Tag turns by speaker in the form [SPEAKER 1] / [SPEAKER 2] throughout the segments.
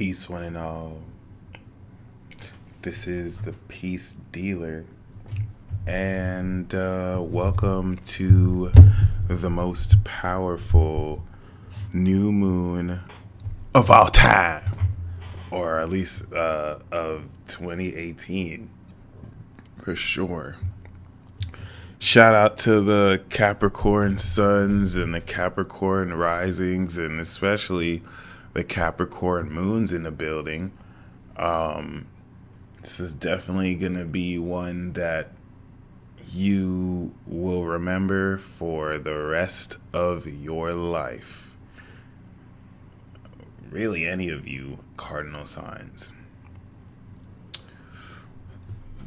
[SPEAKER 1] Peace, one and all. This is the Peace Dealer, and welcome to the most powerful new moon of all time, or at least of 2018, for sure. Shout out to the Capricorn suns and the Capricorn risings, and especially the Capricorn moons in the building. This is definitely going to be one that you will remember for the rest of your life. Really, any of you cardinal signs.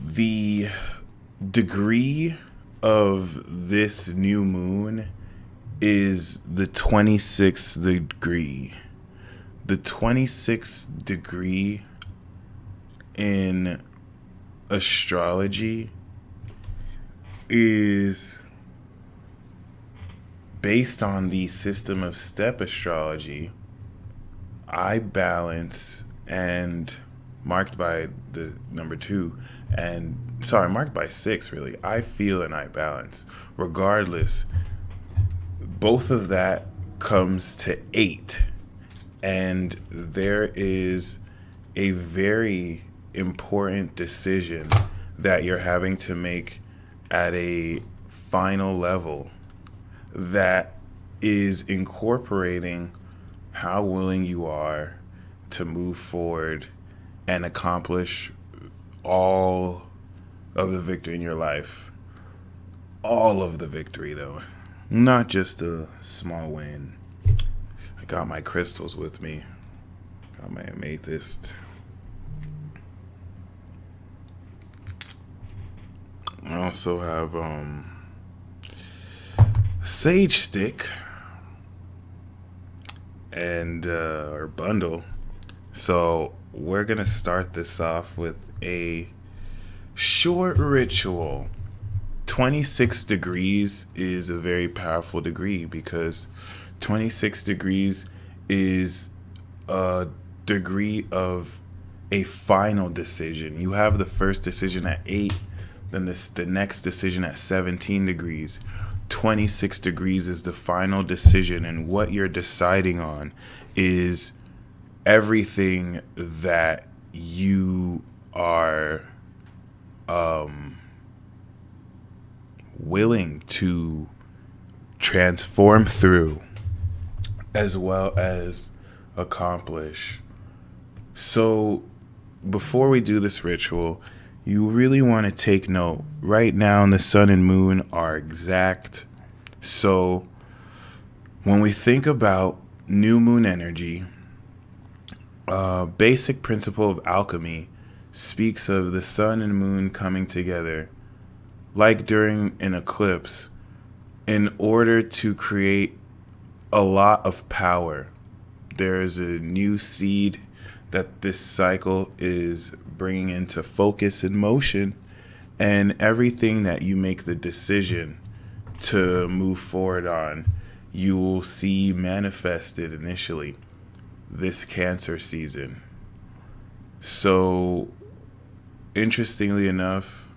[SPEAKER 1] The degree of this new moon is the 26th degree. The 26th degree in astrology is based on the system of step astrology. I balance and marked by the number 2 and marked by 6 really. I feel and I balance. Regardless, both of that comes to 8. And there is a very important decision that you're having to make at a final level that is incorporating how willing you are to move forward and accomplish all of the victory in your life. All of the victory, though, not just a small win. I got my crystals with me. Got my amethyst. I also have sage stick and or bundle. So we're gonna start this off with a short ritual. 26 degrees is a very powerful degree because 26 degrees is a degree of a final decision. You have the first decision at 8, then the next decision at 17 degrees. 26 degrees is the final decision, and what you're deciding on is everything that you are willing to transform through as well as accomplish. So before we do this ritual, you really want to take note. Right now, the sun and moon are exact. So when we think about new moon energy, basic principle of alchemy speaks of the sun and moon coming together, like during an eclipse, in order to create a lot of power. There is a new seed that this cycle is bringing into focus and motion, and everything that you make the decision to move forward on, you will see manifested initially this Cancer season. So, interestingly enough,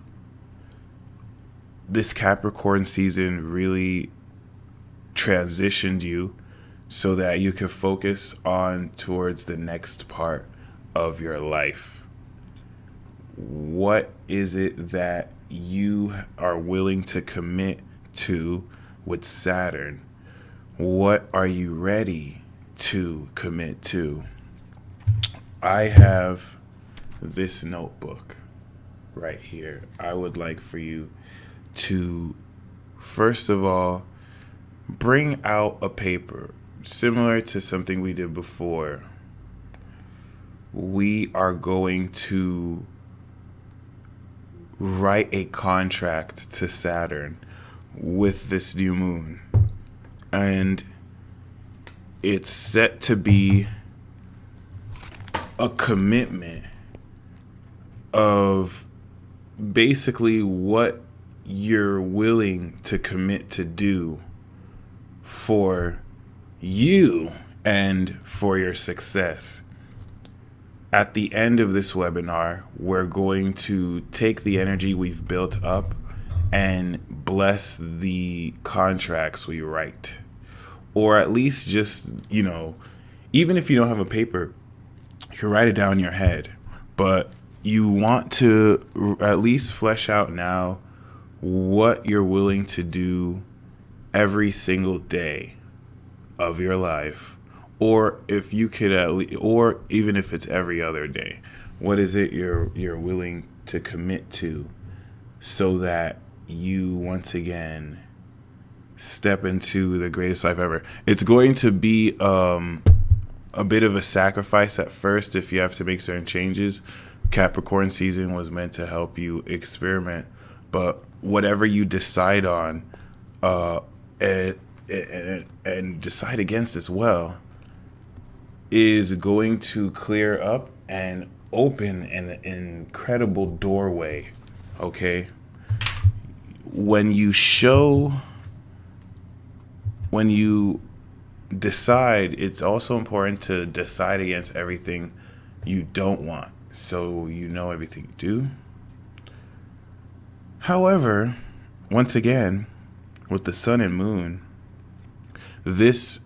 [SPEAKER 1] this Capricorn season really transitioned you so that you can focus on towards the next part of your life. What is it that you are willing to commit to with Saturn? What are you ready to commit to? I have this notebook right here. I would like for you to, first of all, bring out a paper similar to something we did before. We are going to write a contract to Saturn with this new moon. And it's set to be a commitment of basically what you're willing to commit to do for you and for your success. At the end of this webinar, we're going to take the energy we've built up and bless the contracts we write. Or at least just, even if you don't have a paper, you can write it down in your head. But you want to at least flesh out now what you're willing to do every single day of your life. Or if you could or even if it's every other day, what is it you're willing to commit to so that you once again step into the greatest life ever? It's going to be a bit of a sacrifice at first if you have to make certain changes. Capricorn season was meant to help you experiment, but whatever you decide on, and decide against as well, is going to clear up and open an incredible doorway. Okay, when you decide, it's also important to decide against everything you don't want, so you know everything you do. However, once again, with the sun and moon, this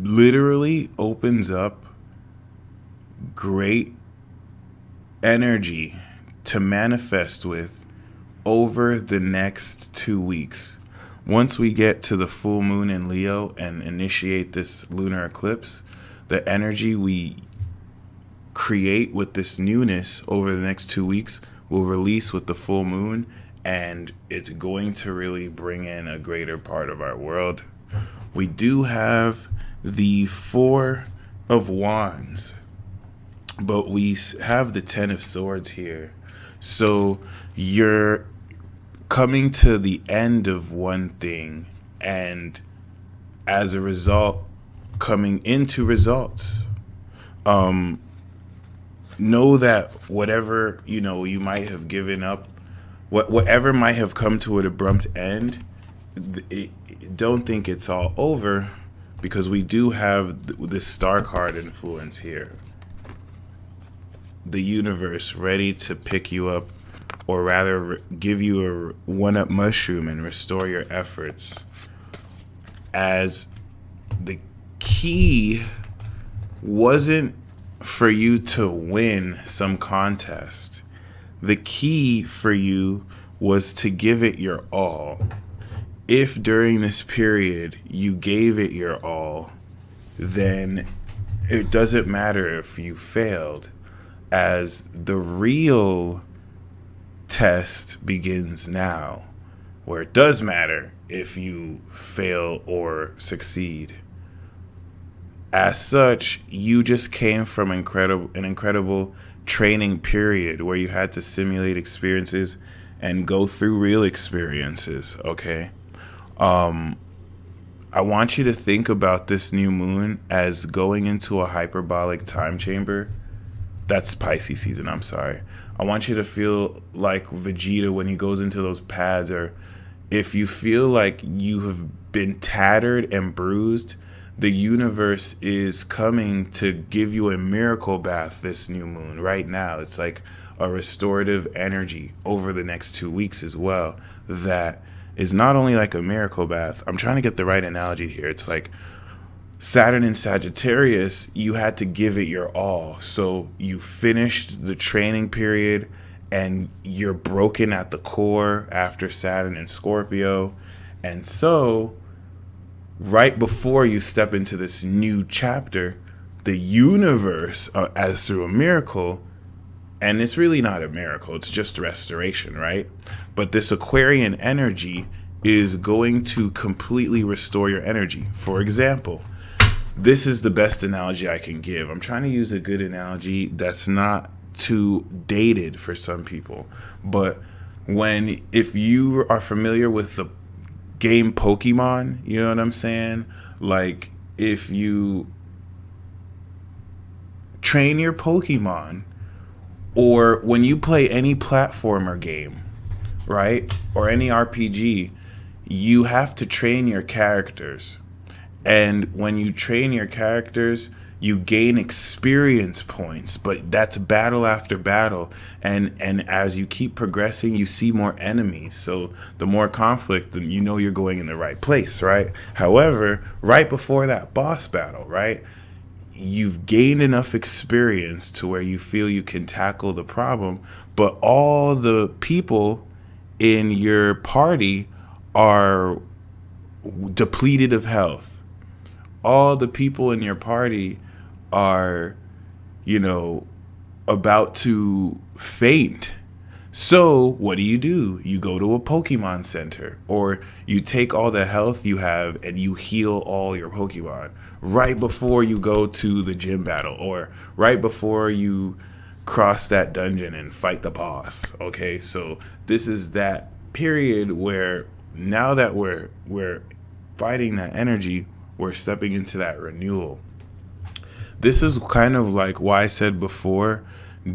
[SPEAKER 1] literally opens up great energy to manifest with over the next 2 weeks. Once we get to the full moon in Leo and initiate this lunar eclipse, the energy we create with this newness over the next 2 weeks will release with the full moon, and it's going to really bring in a greater part of our world. We do have the Four of Wands, but we have the Ten of Swords here. So you're coming to the end of one thing, and as a result, coming into results. Know that whatever, you might have given up, whatever might have come to an abrupt end, don't think it's all over, because we do have this star card influence here. The universe ready to pick you up, or rather give you a one-up mushroom and restore your efforts. As the key wasn't for you to win some contest. The key for you was to give it your all. If during this period you gave it your all, then it doesn't matter if you failed, as the real test begins now, where it does matter if you fail or succeed. As such, you just came from an incredible training period where you had to simulate experiences and go through real experiences, okay? I want you to think about this new moon as going into a hyperbolic time chamber. That's Pisces season, I'm sorry. I want you to feel like Vegeta when he goes into those pads, or if you feel like you have been tattered and bruised, the universe is coming to give you a miracle bath this new moon right now. It's like a restorative energy over the next 2 weeks as well. That is not only like a miracle bath. I'm trying to get the right analogy here. It's like Saturn in Sagittarius, you had to give it your all. So you finished the training period and you're broken at the core after Saturn in Scorpio. And so right before you step into this new chapter, the universe, as through a miracle, and it's really not a miracle, it's just restoration, right? But this Aquarian energy is going to completely restore your energy. For example, this is the best analogy I can give. I'm trying to use a good analogy that's not too dated for some people. But if you are familiar with the game Pokemon, you know what I'm saying? Like, if you train your Pokemon, or when you play any platformer game, right? Or any RPG, you have to train your characters. And when you train your characters, You gain experience points, but that's battle after battle. And as you keep progressing, you see more enemies. So the more conflict, then you know you're going in the right place, right? However, right before that boss battle, right, you've gained enough experience to where you feel you can tackle the problem, but all the people in your party are depleted of health. All the people in your party are, you know, about to faint. So what do? You go to a Pokemon Center, or you take all the health you have and you heal all your Pokemon right before you go to the gym battle, or right before you cross that dungeon and fight the boss. Okay, so this is that period where now that we're fighting that energy, we're stepping into that renewal. This is kind of like why I said before,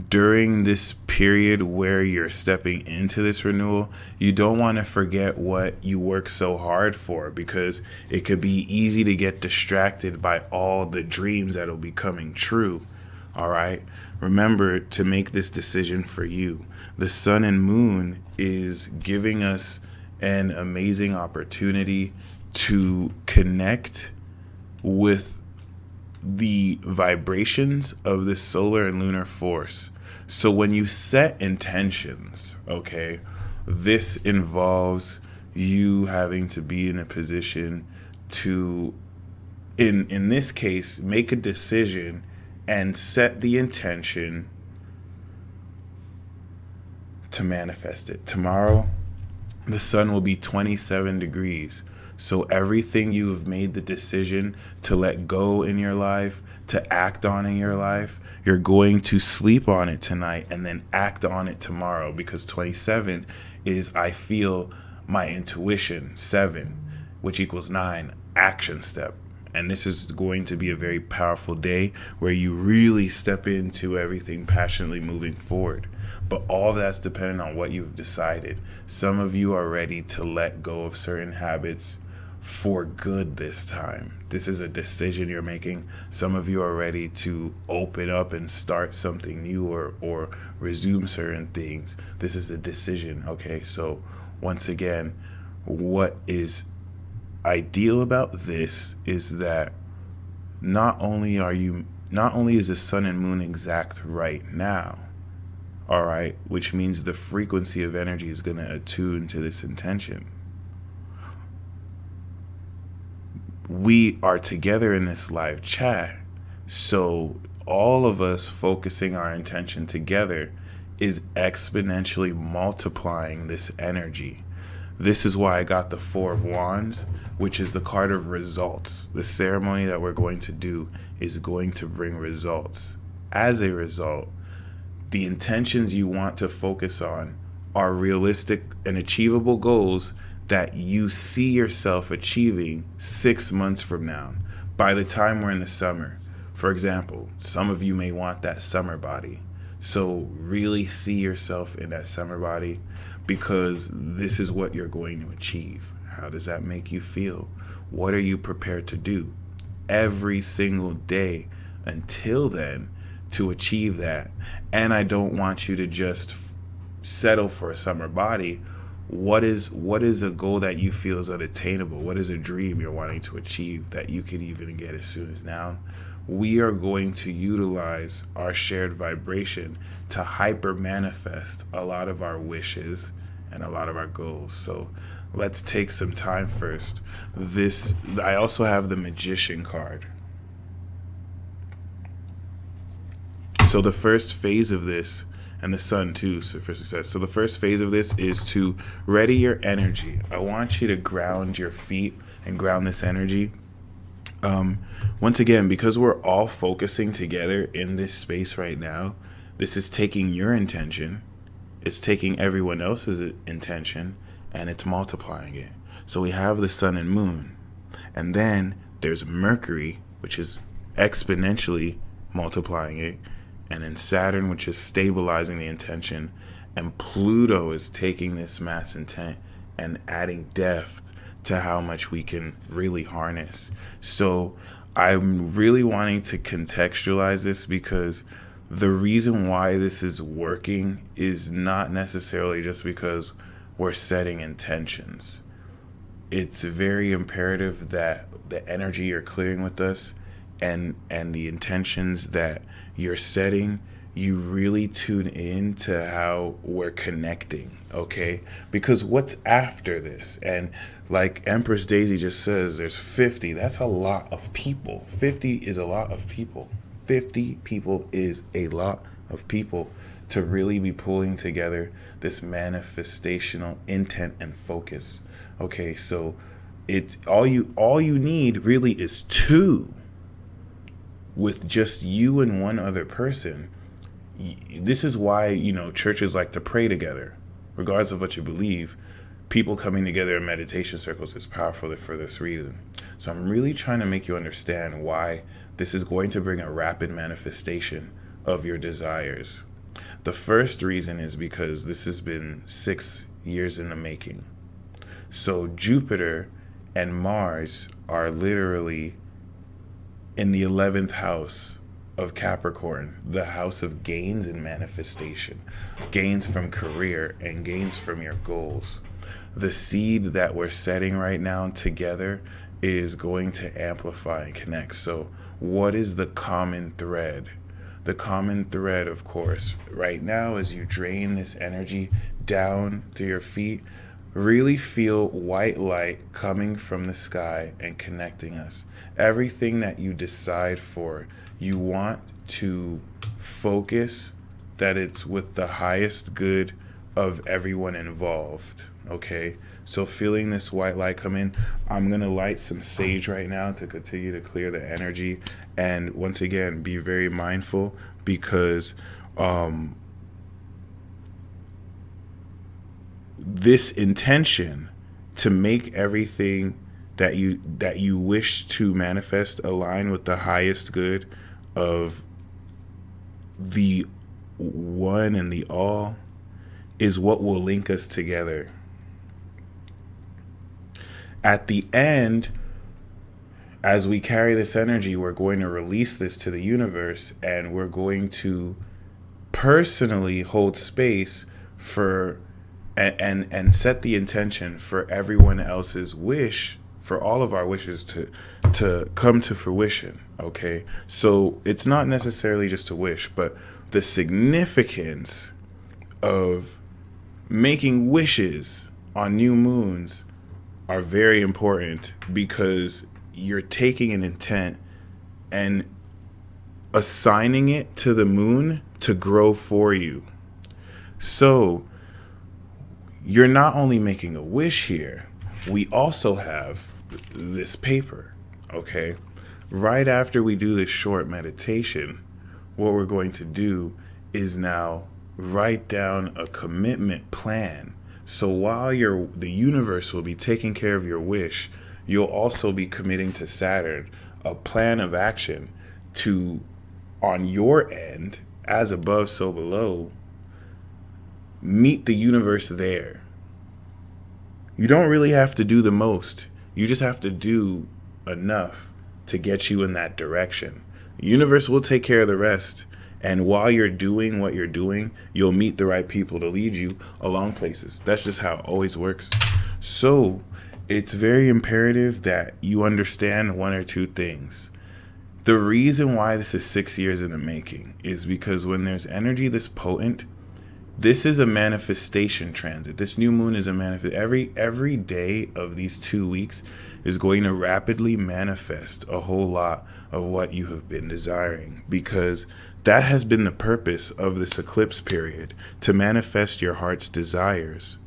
[SPEAKER 1] during this period where you're stepping into this renewal, you don't want to forget what you work so hard for, because it could be easy to get distracted by all the dreams that'll be coming true. All right. Remember to make this decision for you. The sun and moon is giving us an amazing opportunity to connect with the vibrations of this solar and lunar force. So when you set intentions, okay, this involves you having to be in a position to, in this case, make a decision and set the intention to manifest it. Tomorrow, the sun will be 27 degrees. So everything you've made the decision to let go in your life, to act on in your life, you're going to sleep on it tonight and then act on it tomorrow, because 27 is, I feel my intuition, 7, which equals 9, action step. And this is going to be a very powerful day where you really step into everything passionately moving forward. But all of that's dependent on what you've decided. Some of you are ready to let go of certain habits for good this time. This is a decision you're making. Some of you are ready to open up and start something new, or resume certain things. This is a decision, okay? So once again, what is ideal about this is that not only is the sun and moon exact right now, all right, which means the frequency of energy is going to attune to this intention. We are together in this live chat, so all of us focusing our intention together is exponentially multiplying this energy. This is why I got the 4 of Wands, which is the card of results. The ceremony that we're going to do is going to bring results. As a result, the intentions you want to focus on are realistic and achievable goals that you see yourself achieving 6 months from now, by the time we're in the summer. For example, some of you may want that summer body. So really see yourself in that summer body, because this is what you're going to achieve. How does that make you feel? What are you prepared to do every single day until then to achieve that? And I don't want you to just settle for a summer body. What is a goal that you feel is unattainable? What is a dream you're wanting to achieve that you could even get as soon as now? We are going to utilize our shared vibration to hyper manifest a lot of our wishes and a lot of our goals. So let's take some time first. I also have the Magician card. So the first phase of this, and the sun too, so for success. So the first phase of this is to ready your energy. I want you to ground your feet and ground this energy. Once again, because we're all focusing together in this space right now, this is taking your intention, it's taking everyone else's intention, and it's multiplying it. So we have the sun and moon, and then there's Mercury, which is exponentially multiplying it, and then Saturn, which is stabilizing the intention, and Pluto is taking this mass intent and adding depth to how much we can really harness. So I'm really wanting to contextualize this because the reason why this is working is not necessarily just because we're setting intentions. It's very imperative that the energy you're clearing with us and the intentions that you're setting, you really tune in to how we're connecting, okay? Because what's after this? And like Empress Daisy just says, there's 50. That's a lot of people. 50 is a lot of people. 50 people is a lot of people to really be pulling together this manifestational intent and focus. Okay, so it's all you need really is two. With just you and one other person. This is why, churches like to pray together. Regardless of what you believe, people coming together in meditation circles is powerful for this reason. So I'm really trying to make you understand why this is going to bring a rapid manifestation of your desires. The first reason is because this has been 6 years in the making. So Jupiter and Mars are literally in the 11th house of Capricorn, the house of gains and manifestation, gains from career and gains from your goals. The seed that we're setting right now together is going to amplify and connect. So what is the common thread? The common thread, of course, right now as you drain this energy down to your feet, really feel white light coming from the sky and connecting us. Everything that you decide for, you want to focus that it's with the highest good of everyone involved. Okay, so feeling this white light come in, I'm gonna light some sage right now to continue to clear the energy. And once again, be very mindful because this intention to make everything that you wish to manifest align with the highest good of the one and the all is what will link us together. At the end, as we carry this energy, we're going to release this to the universe, and we're going to personally hold space for and set the intention for everyone else's wish, for all of our wishes to come to fruition. Okay, so it's not necessarily just a wish, but the significance of making wishes on new moons are very important, because you're taking an intent and assigning it to the moon to grow for you. So you're not only making a wish here, we also have this paper, okay? Right after we do this short meditation, what we're going to do is now write down a commitment plan. So while the universe will be taking care of your wish, you'll also be committing to Saturn a plan of action to, on your end, as above, so below, meet the universe there. You don't really have to do the most. You just have to do enough to get you in that direction. The universe will take care of the rest. And while you're doing what you're doing, you'll meet the right people to lead you along places. That's just how it always works. So it's very imperative that you understand one or two things. The reason why this is 6 years in the making is because when there's energy this potent, this is a manifestation transit. This new moon is a manifest. Every day of these 2 weeks is going to rapidly manifest a whole lot of what you have been desiring, because that has been the purpose of this eclipse period, to manifest your heart's desires.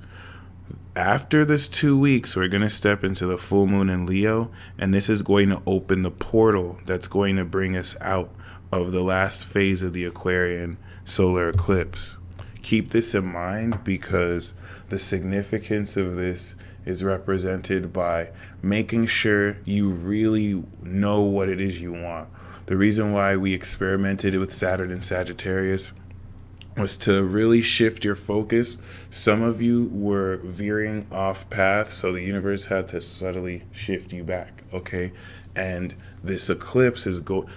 [SPEAKER 1] After this 2 weeks, we're going to step into the full moon in Leo, and this is going to open the portal that's going to bring us out of the last phase of the Aquarian solar eclipse. Keep this in mind, because the significance of this is represented by making sure you really know what it is you want. The reason why we experimented with Saturn and Sagittarius was to really shift your focus. Some of you were veering off path, so the universe had to subtly shift you back, okay? And this eclipse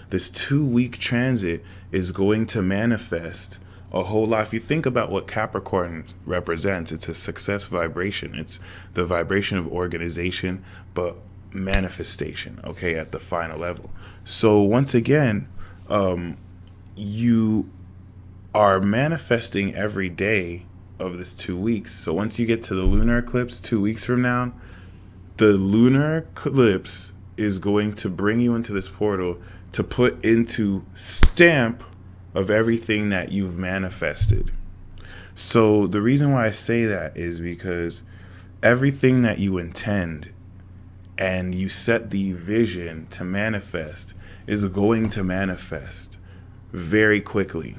[SPEAKER 1] this 2 week transit is going to manifest a whole lot. If you think about what Capricorn represents, it's a success vibration. It's the vibration of organization, but manifestation, okay, at the final level. So once again, you are manifesting every day of this 2 weeks. So once you get to the lunar eclipse 2 weeks from now, the lunar eclipse is going to bring you into this portal to put into stamp of everything that you've manifested. So the reason why I say that is because everything that you intend and you set the vision to manifest is going to manifest very quickly.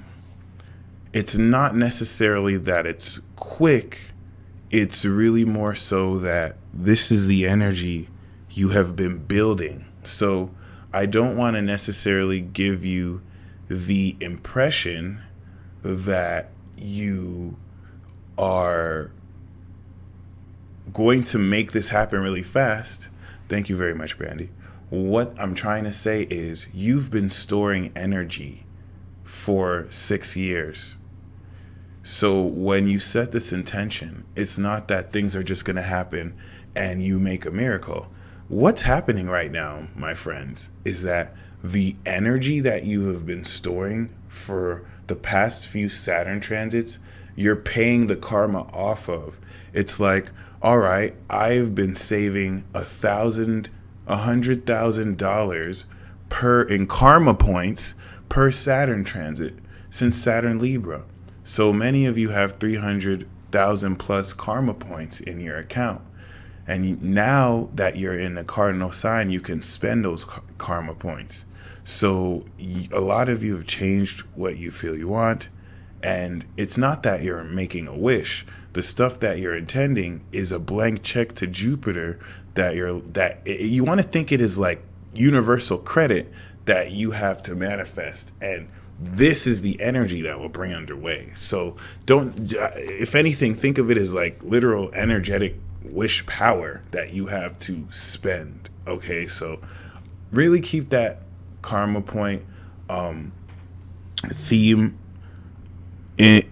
[SPEAKER 1] It's not necessarily that it's quick. It's really more so that this is the energy you have been building. So I don't want to necessarily give you the impression that you are going to make this happen really fast. Thank you very much, Brandy. What I'm trying to say is you've been storing energy for 6 years. So when you set this intention, it's not that things are just going to happen and you make a miracle. What's happening right now, my friends, is that the energy that you have been storing for the past few Saturn transits, you're paying the karma off of. It's like, all right, I've been saving $100,000 in karma points per Saturn transit since Saturn Libra. So many of you have 300,000 plus karma points in your account. And now that you're in a cardinal sign, you can spend those karma points. So a lot of you have changed what you feel you want. And it's not that you're making a wish. The stuff that you're intending is a blank check to Jupiter that you want to think it is like universal credit that you have to manifest. And this is the energy that will bring underway. So if anything, think of it as like literal energetic wish power that you have to spend. Okay, so really keep that karma point theme in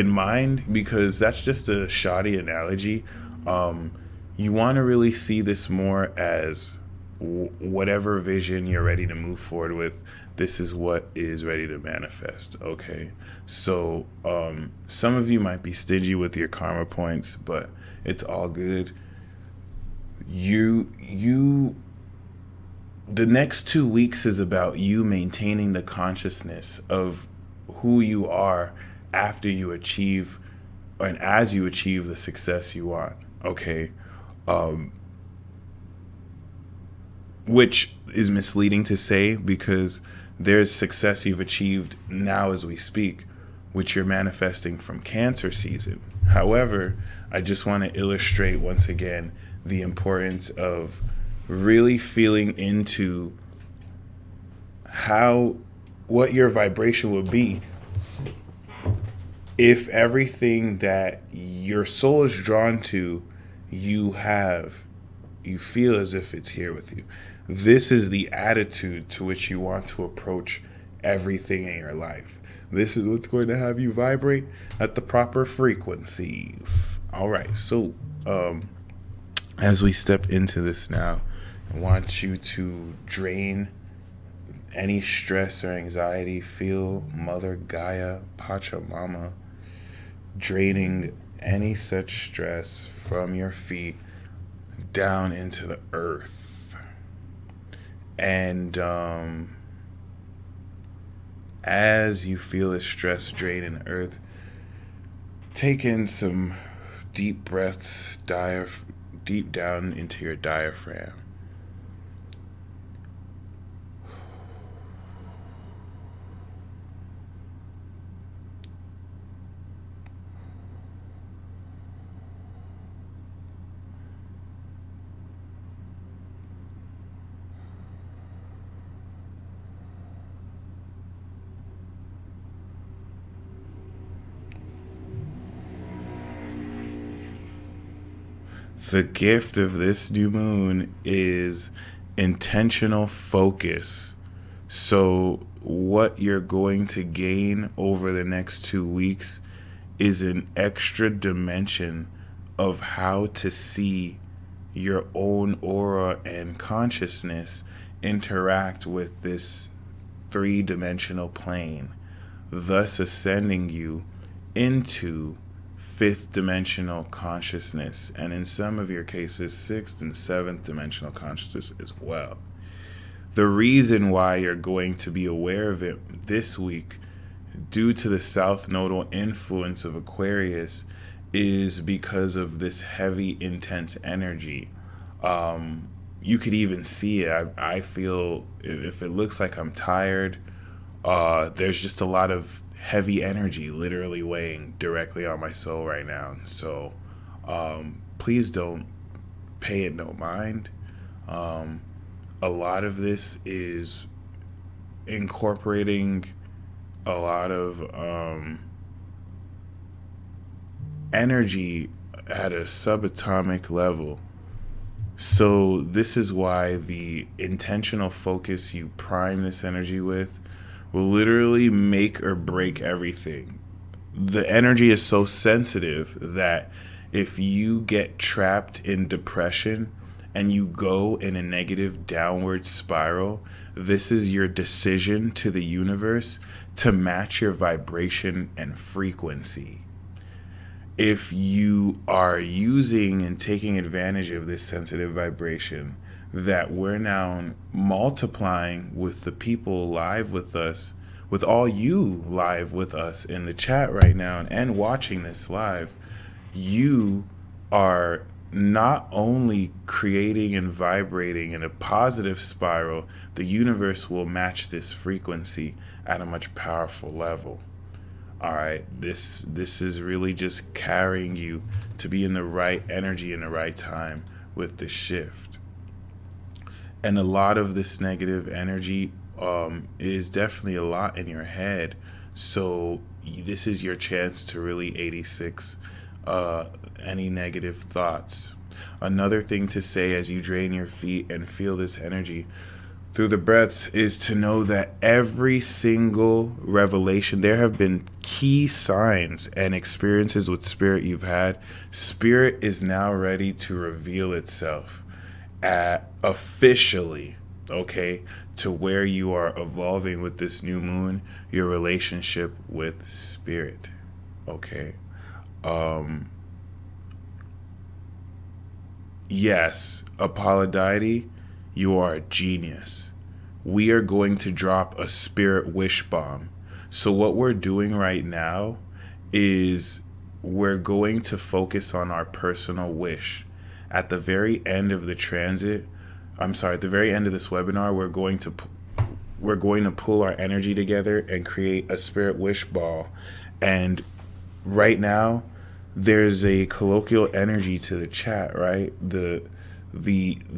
[SPEAKER 1] mind, because that's just a shoddy analogy. You want to really see this more as whatever vision you're ready to move forward with. This is what is ready to manifest. Okay, so some of you might be stingy with your karma points, but it's all good. The next 2 weeks is about you maintaining the consciousness of who you are after you achieve and as you achieve the success you want. Okay, which is misleading to say, because there's success you've achieved now as we speak, which you're manifesting from Cancer season. However, I just want to illustrate once again the importance of really feeling into what your vibration would be if everything that your soul is drawn to, you feel as if it's here with you. This is the attitude to which you want to approach everything in your life. This is what's going to have you vibrate at the proper frequencies. All right, so as we step into this now, I want you to drain any stress or anxiety. Feel Mother Gaia, Pachamama, draining any such stress from your feet down into the earth. And as you feel the stress drain in the earth, take in some deep breaths, deep down into your diaphragm. The gift of this new moon is intentional focus. So, what you're going to gain over the next 2 weeks is an extra dimension of how to see your own aura and consciousness interact with this three-dimensional plane, thus ascending you into fifth dimensional consciousness, and in some of your cases, sixth and seventh dimensional consciousness as well. The reason why you're going to be aware of it this week, due to the south nodal influence of Aquarius, is because of this heavy, intense energy. You could even see it. I feel if it looks like I'm tired, there's just a lot of heavy energy literally weighing directly on my soul right now. So please don't pay it no mind. A lot of this is incorporating a lot of energy at a subatomic level. So this is why the intentional focus you prime this energy with will literally make or break everything. The energy is so sensitive that if you get trapped in depression and you go in a negative downward spiral, this is your decision to the universe to match your vibration and frequency. If you are using and taking advantage of this sensitive vibration that we're now multiplying with the people live with us, with all you live with us in the chat right now and watching this live, you are not only creating and vibrating in a positive spiral, the universe will match this frequency at a much powerful level. All right, this is really just carrying you to be in the right energy in the right time with the shift. And a lot of this negative energy is definitely a lot in your head. So this is your chance to really 86 any negative thoughts. Another thing to say as you drain your feet and feel this energy through the breaths is to know that every single revelation, there have been key signs and experiences with spirit you've had. Spirit is now ready to reveal itself officially, okay, to where you are evolving with this new moon, your relationship with spirit, okay. Yes, Apollodeity, you are a genius. We are going to drop a spirit wish bomb. So what we're doing right now is we're going to focus on our personal wish. At the very end of the transit, at the very end of this webinar, we're going to pull our energy together and create a spirit wish ball. And right now, there's a colloquial energy to the chat, right? The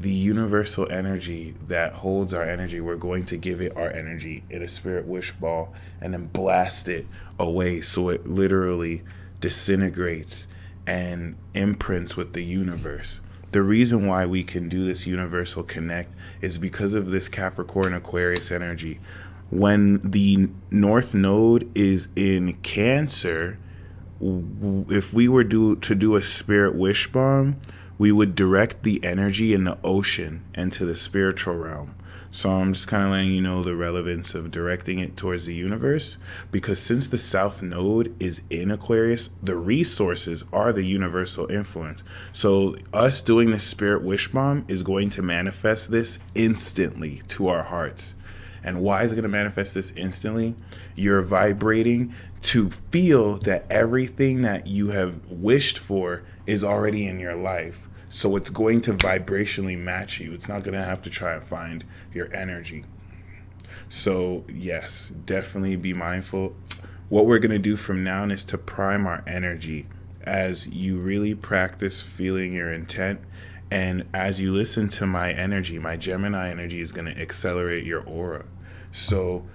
[SPEAKER 1] universal energy that holds our energy, we're going to give it our energy in a spirit wish ball and then blast it away so it literally disintegrates and imprints with the universe. The reason why we can do this universal connect is because of this Capricorn Aquarius energy. When the North Node is in Cancer, if we were to do a spirit wish bomb, we would direct the energy in the ocean into the spiritual realm. So I'm just kind of letting you know the relevance of directing it towards the universe, because since the South Node is in Aquarius, the resources are the universal influence. So us doing the spirit wish bomb is going to manifest this instantly to our hearts. And why is it going to manifest this instantly? You're vibrating to feel that everything that you have wished for is already in your life. So it's going to vibrationally match you. It's not going to have to try and find your energy. So yes, definitely be mindful. What we're going to do from now on is to prime our energy as you really practice feeling your intent. And as you listen to my energy, my Gemini energy is going to accelerate your aura. So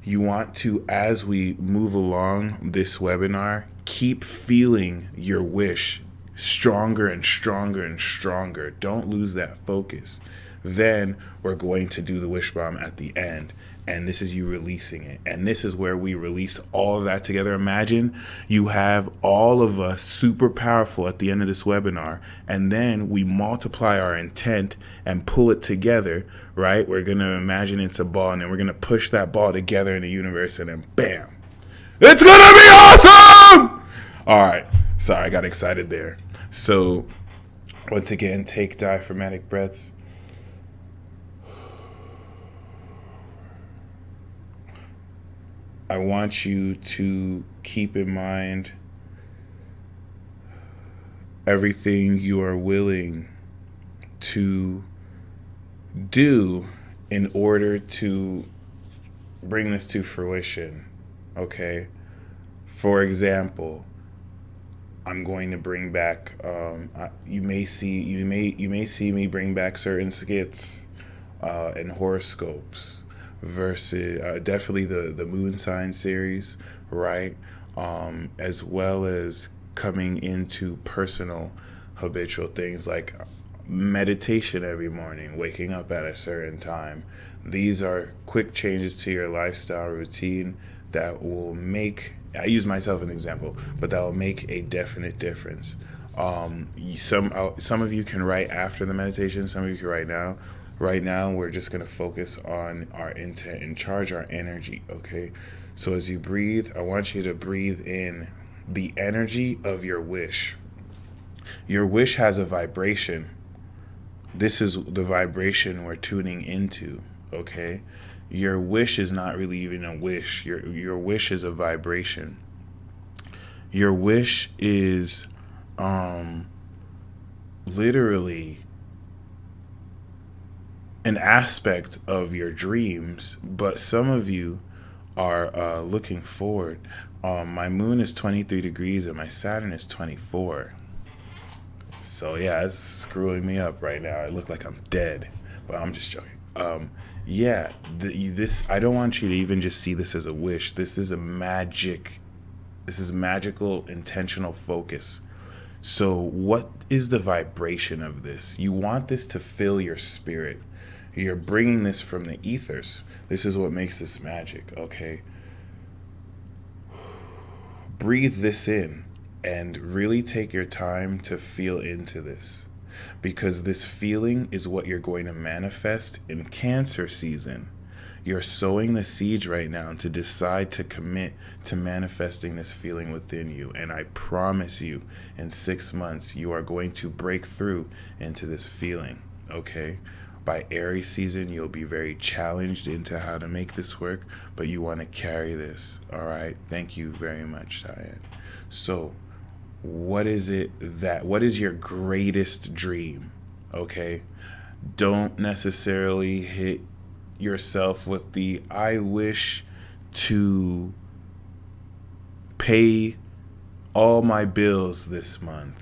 [SPEAKER 1] you want to, as we move along this webinar, keep feeling your wish. stronger and stronger and stronger. Don't lose that focus. Then we're going to do the wish bomb at the end. And this is you releasing it. And this is where we release all of that together. Imagine you have all of us super powerful at the end of this webinar. And then we multiply our intent and pull it together, right? We're going to imagine it's a ball. And then we're going to push that ball together in the universe. And then bam. It's going to be awesome! All right. Sorry, I got excited there. So once again, take diaphragmatic breaths. I want you to keep in mind everything you are willing to do in order to bring this to fruition. Okay? For example, I'm going to bring back. You may see me bring back certain skits and horoscopes. Versus definitely the moon sign series, right? As well as coming into personal habitual things like meditation every morning, waking up at a certain time. These are quick changes to your lifestyle routine that will make, I use myself as an example, but that will make a definite difference. Some of you can write after the meditation, some of you can write now. Right now, we're just going to focus on our intent and charge our energy, okay? So as you breathe, I want you to breathe in the energy of your wish. Your wish has a vibration. This is the vibration we're tuning into, okay? Your wish is not really even a wish. Your wish is a vibration. Your wish is literally an aspect of your dreams, but some of you are looking forward. My moon is 23 degrees and my Saturn is 24. So yeah, it's screwing me up right now. I look like I'm dead, but I'm just joking. This I don't want you to even just see this as a wish. This is magical, intentional focus. So what is the vibration of this? You want this to fill your spirit. You're bringing this from the ethers. This is what makes this magic, okay? Breathe this in and really take your time to feel into this, because this feeling is what you're going to manifest in Cancer season. You're sowing the seeds right now to decide to commit to manifesting this feeling within you. And I promise you, in 6 months, you are going to break through into this feeling, okay? By Aries season, you'll be very challenged into how to make this work, but you want to carry this, all right? Thank you very much, Syed. So, what is your greatest dream, okay? Don't necessarily hit yourself with the, I wish to pay all my bills this month.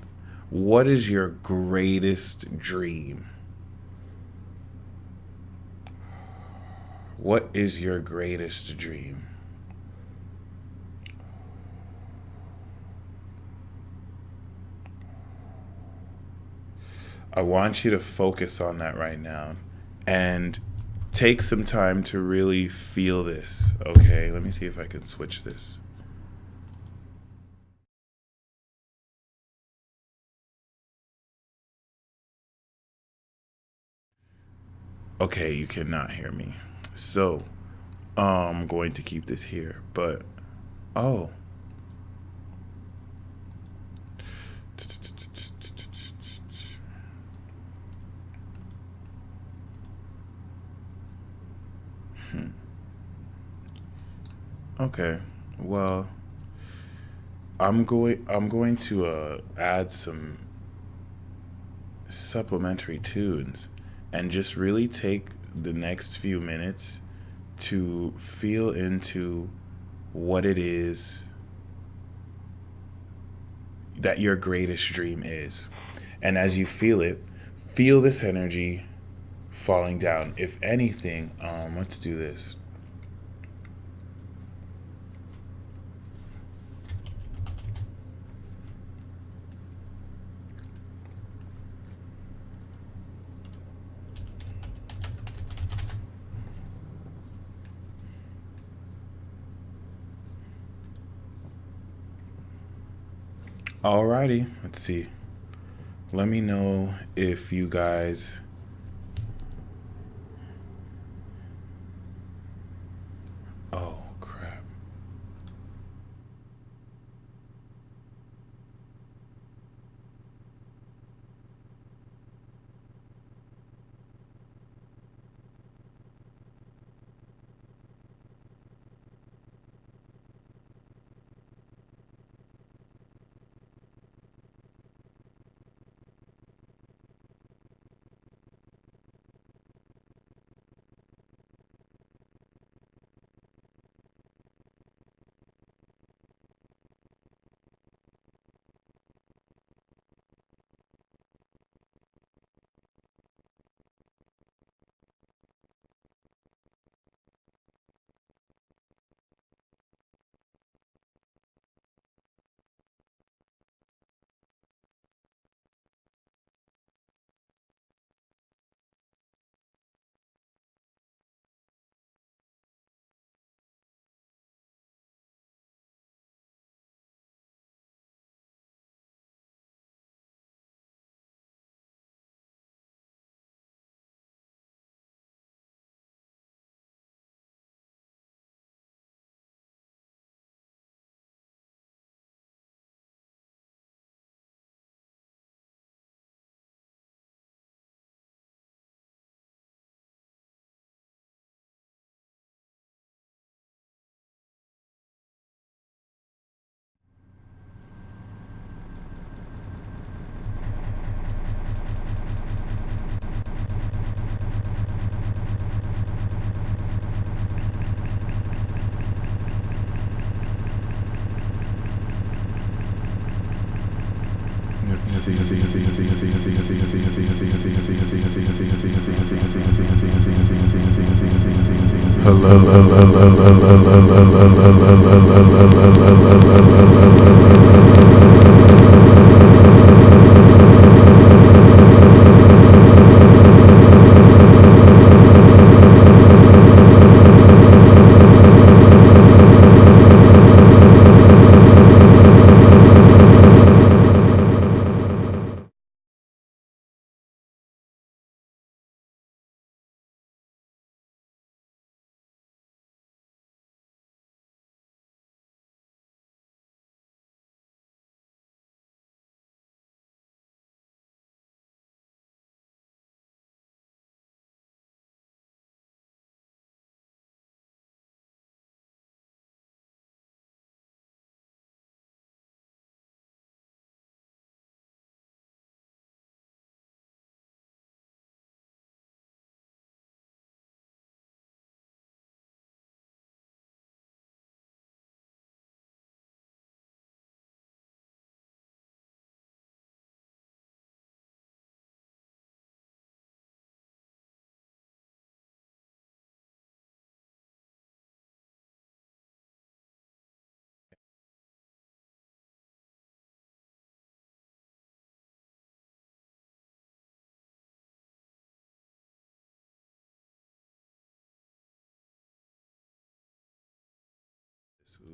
[SPEAKER 1] What is your greatest dream? What is your greatest dream? I want you to focus on that right now and take some time to really feel this. Okay, let me see if I can switch this. Okay, you cannot hear me. So, I'm going to keep this here, but, oh. Okay, well, I'm going to add some supplementary tunes and just really take the next few minutes to feel into what it is that your greatest dream is. And as you feel it, feel this energy falling down. If anything, let's do this. Alrighty, let's see. Let me know if you guys. Oh, crap.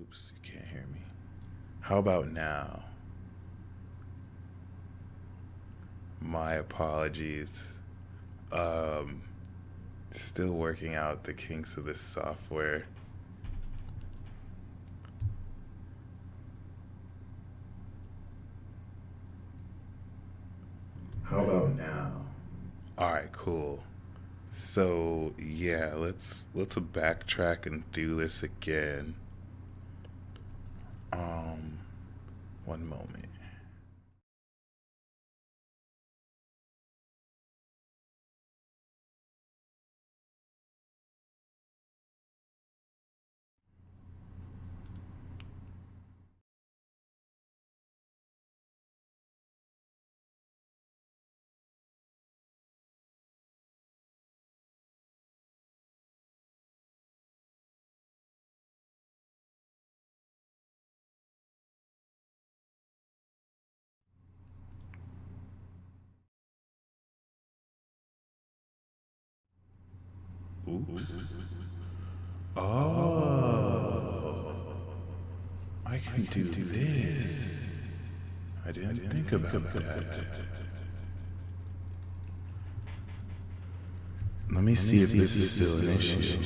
[SPEAKER 1] Oops, you can't hear me. How about now? My apologies. Um, Still working out the kinks of this software. How about now? All right, cool. So yeah, let's backtrack and do this again. Um, One moment. Oops. Oh, I can do this. I didn't think about that. Let me see if this is still an issue.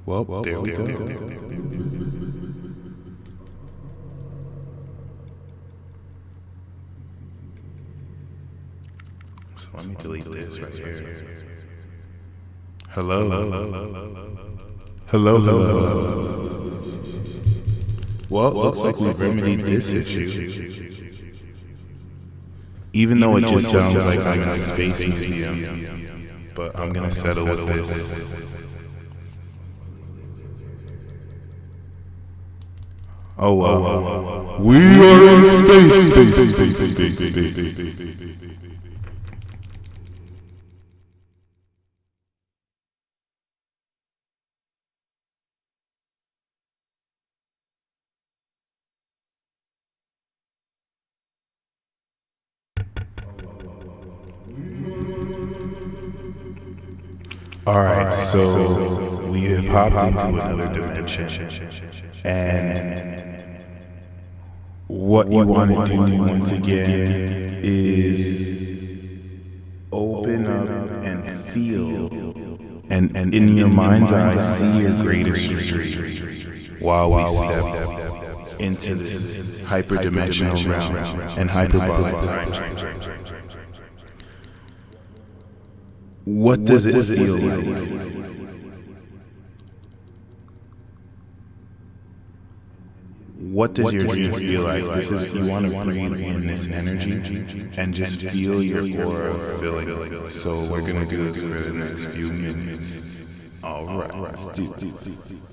[SPEAKER 1] Well, there we go. So let me delete this right here. Hello. Well, looks like we've remedied this issue. Even though it just sounds like I'm in a space museum, but I'm gonna settle with this. Oh wow. We are in space. Alright, so we have hopped into another dimension, and what you want to do once again is open up and feel, and in your mind's eye see your greatest retreat while we step into this hyperdimensional realm and hyperbolic time. What does it feel like? What does your dream feel like? This is, you want to breathe in this energy and just feel your aura filling. So we're going to do this for the next few minutes. Alright, let's do this.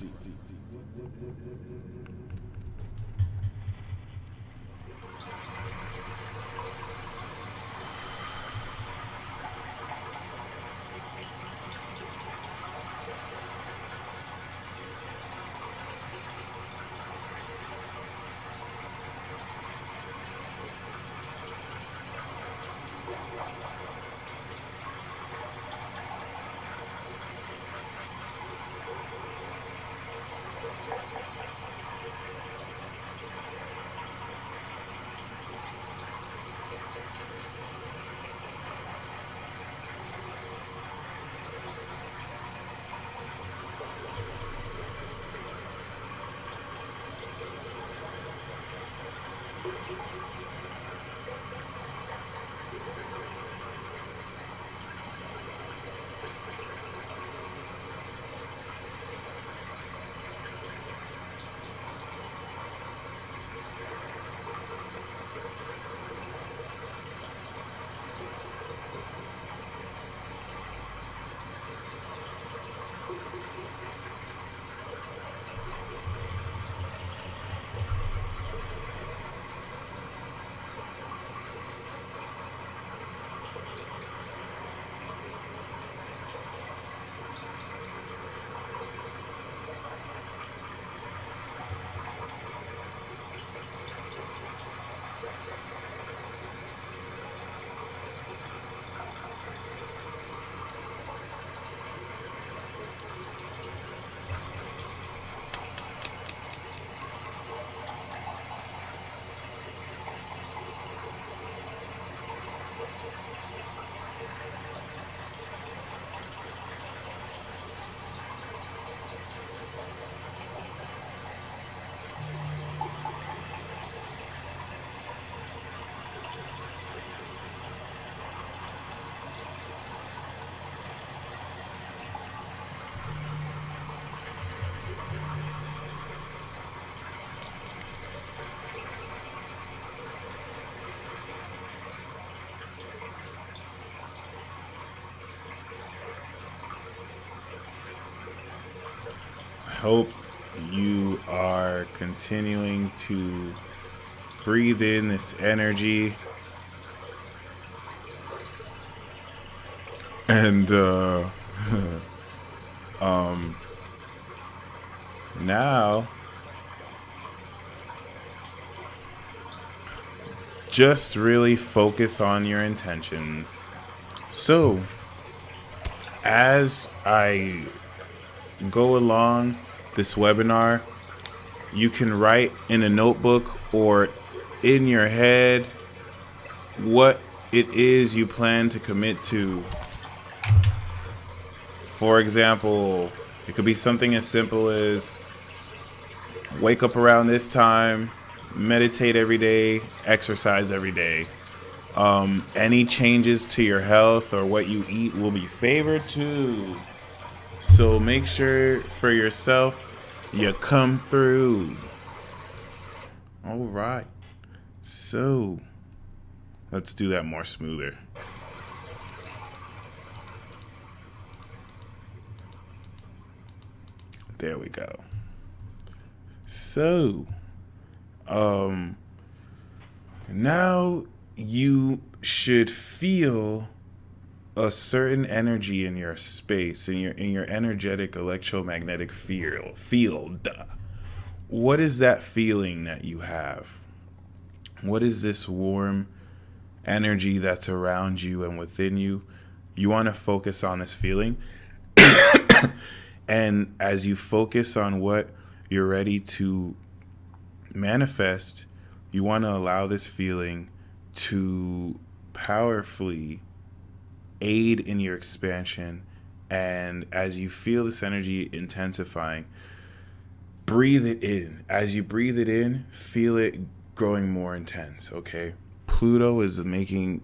[SPEAKER 1] Hope you are continuing to breathe in this energy and now just really focus on your intentions. So as I go along this webinar, You can write in a notebook or in your head what it is you plan to commit to. For example, it could be something as simple as wake up around this time, meditate every day, exercise every day. Any changes to your health or what you eat will be favored too. So make sure for yourself you come through. All right. So let's do that more smoother. There we go. So, now you should feel a certain energy in your space, in your energetic electromagnetic field. What is that feeling that you have? What is this warm energy that's around you and within you? You want to focus on this feeling. And as you focus on what you're ready to manifest, you want to allow this feeling to powerfully aid in your expansion. And as you feel this energy intensifying, breathe it in. As you breathe it in, feel it growing more intense, okay? Pluto is going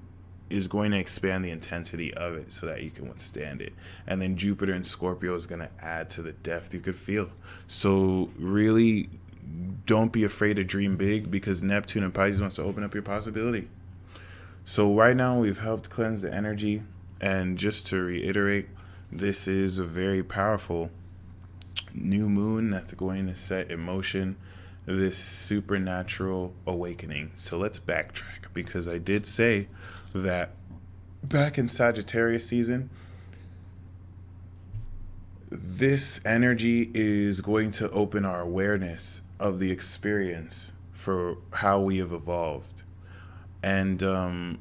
[SPEAKER 1] to expand the intensity of it so that you can withstand it. And then Jupiter and Scorpio is going to add to the depth you could feel. So really don't be afraid to dream big, because Neptune and Pisces wants to open up your possibility. So right now we've helped cleanse the energy. And just to reiterate, this is a very powerful new moon that's going to set in motion this supernatural awakening. So let's backtrack, because I did say that back in Sagittarius season, this energy is going to open our awareness of the experience for how we have evolved. And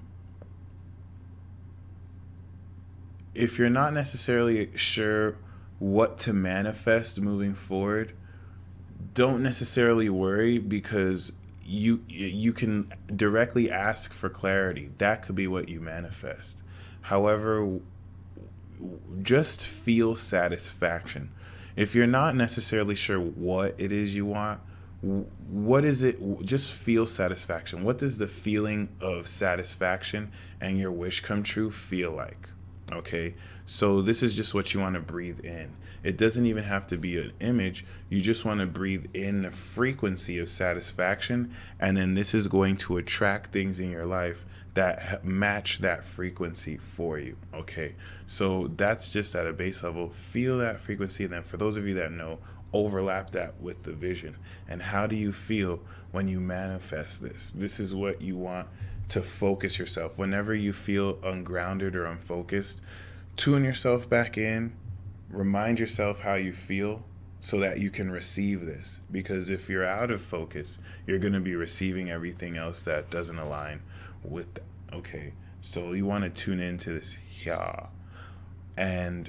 [SPEAKER 1] if you're not necessarily sure what to manifest moving forward, don't necessarily worry, because you can directly ask for clarity. That could be what you manifest. However, just feel satisfaction. If you're not necessarily sure what it is you want, what is it? Just feel satisfaction. What does the feeling of satisfaction and your wish come true feel like? Okay, so this is just what you want to breathe in. It doesn't even have to be an image. You just want to breathe in the frequency of satisfaction, and then this is going to attract things in your life that match that frequency for you. Okay, so that's just at a base level. Feel that frequency, and then for those of you that know, overlap that with the vision. And how do you feel when you manifest this? This is what you want to focus yourself. Whenever you feel ungrounded or unfocused, tune yourself back in, remind yourself how you feel so that you can receive this. Because if you're out of focus, you're going to be receiving everything else that doesn't align with that. Okay, so you want to tune into this here. And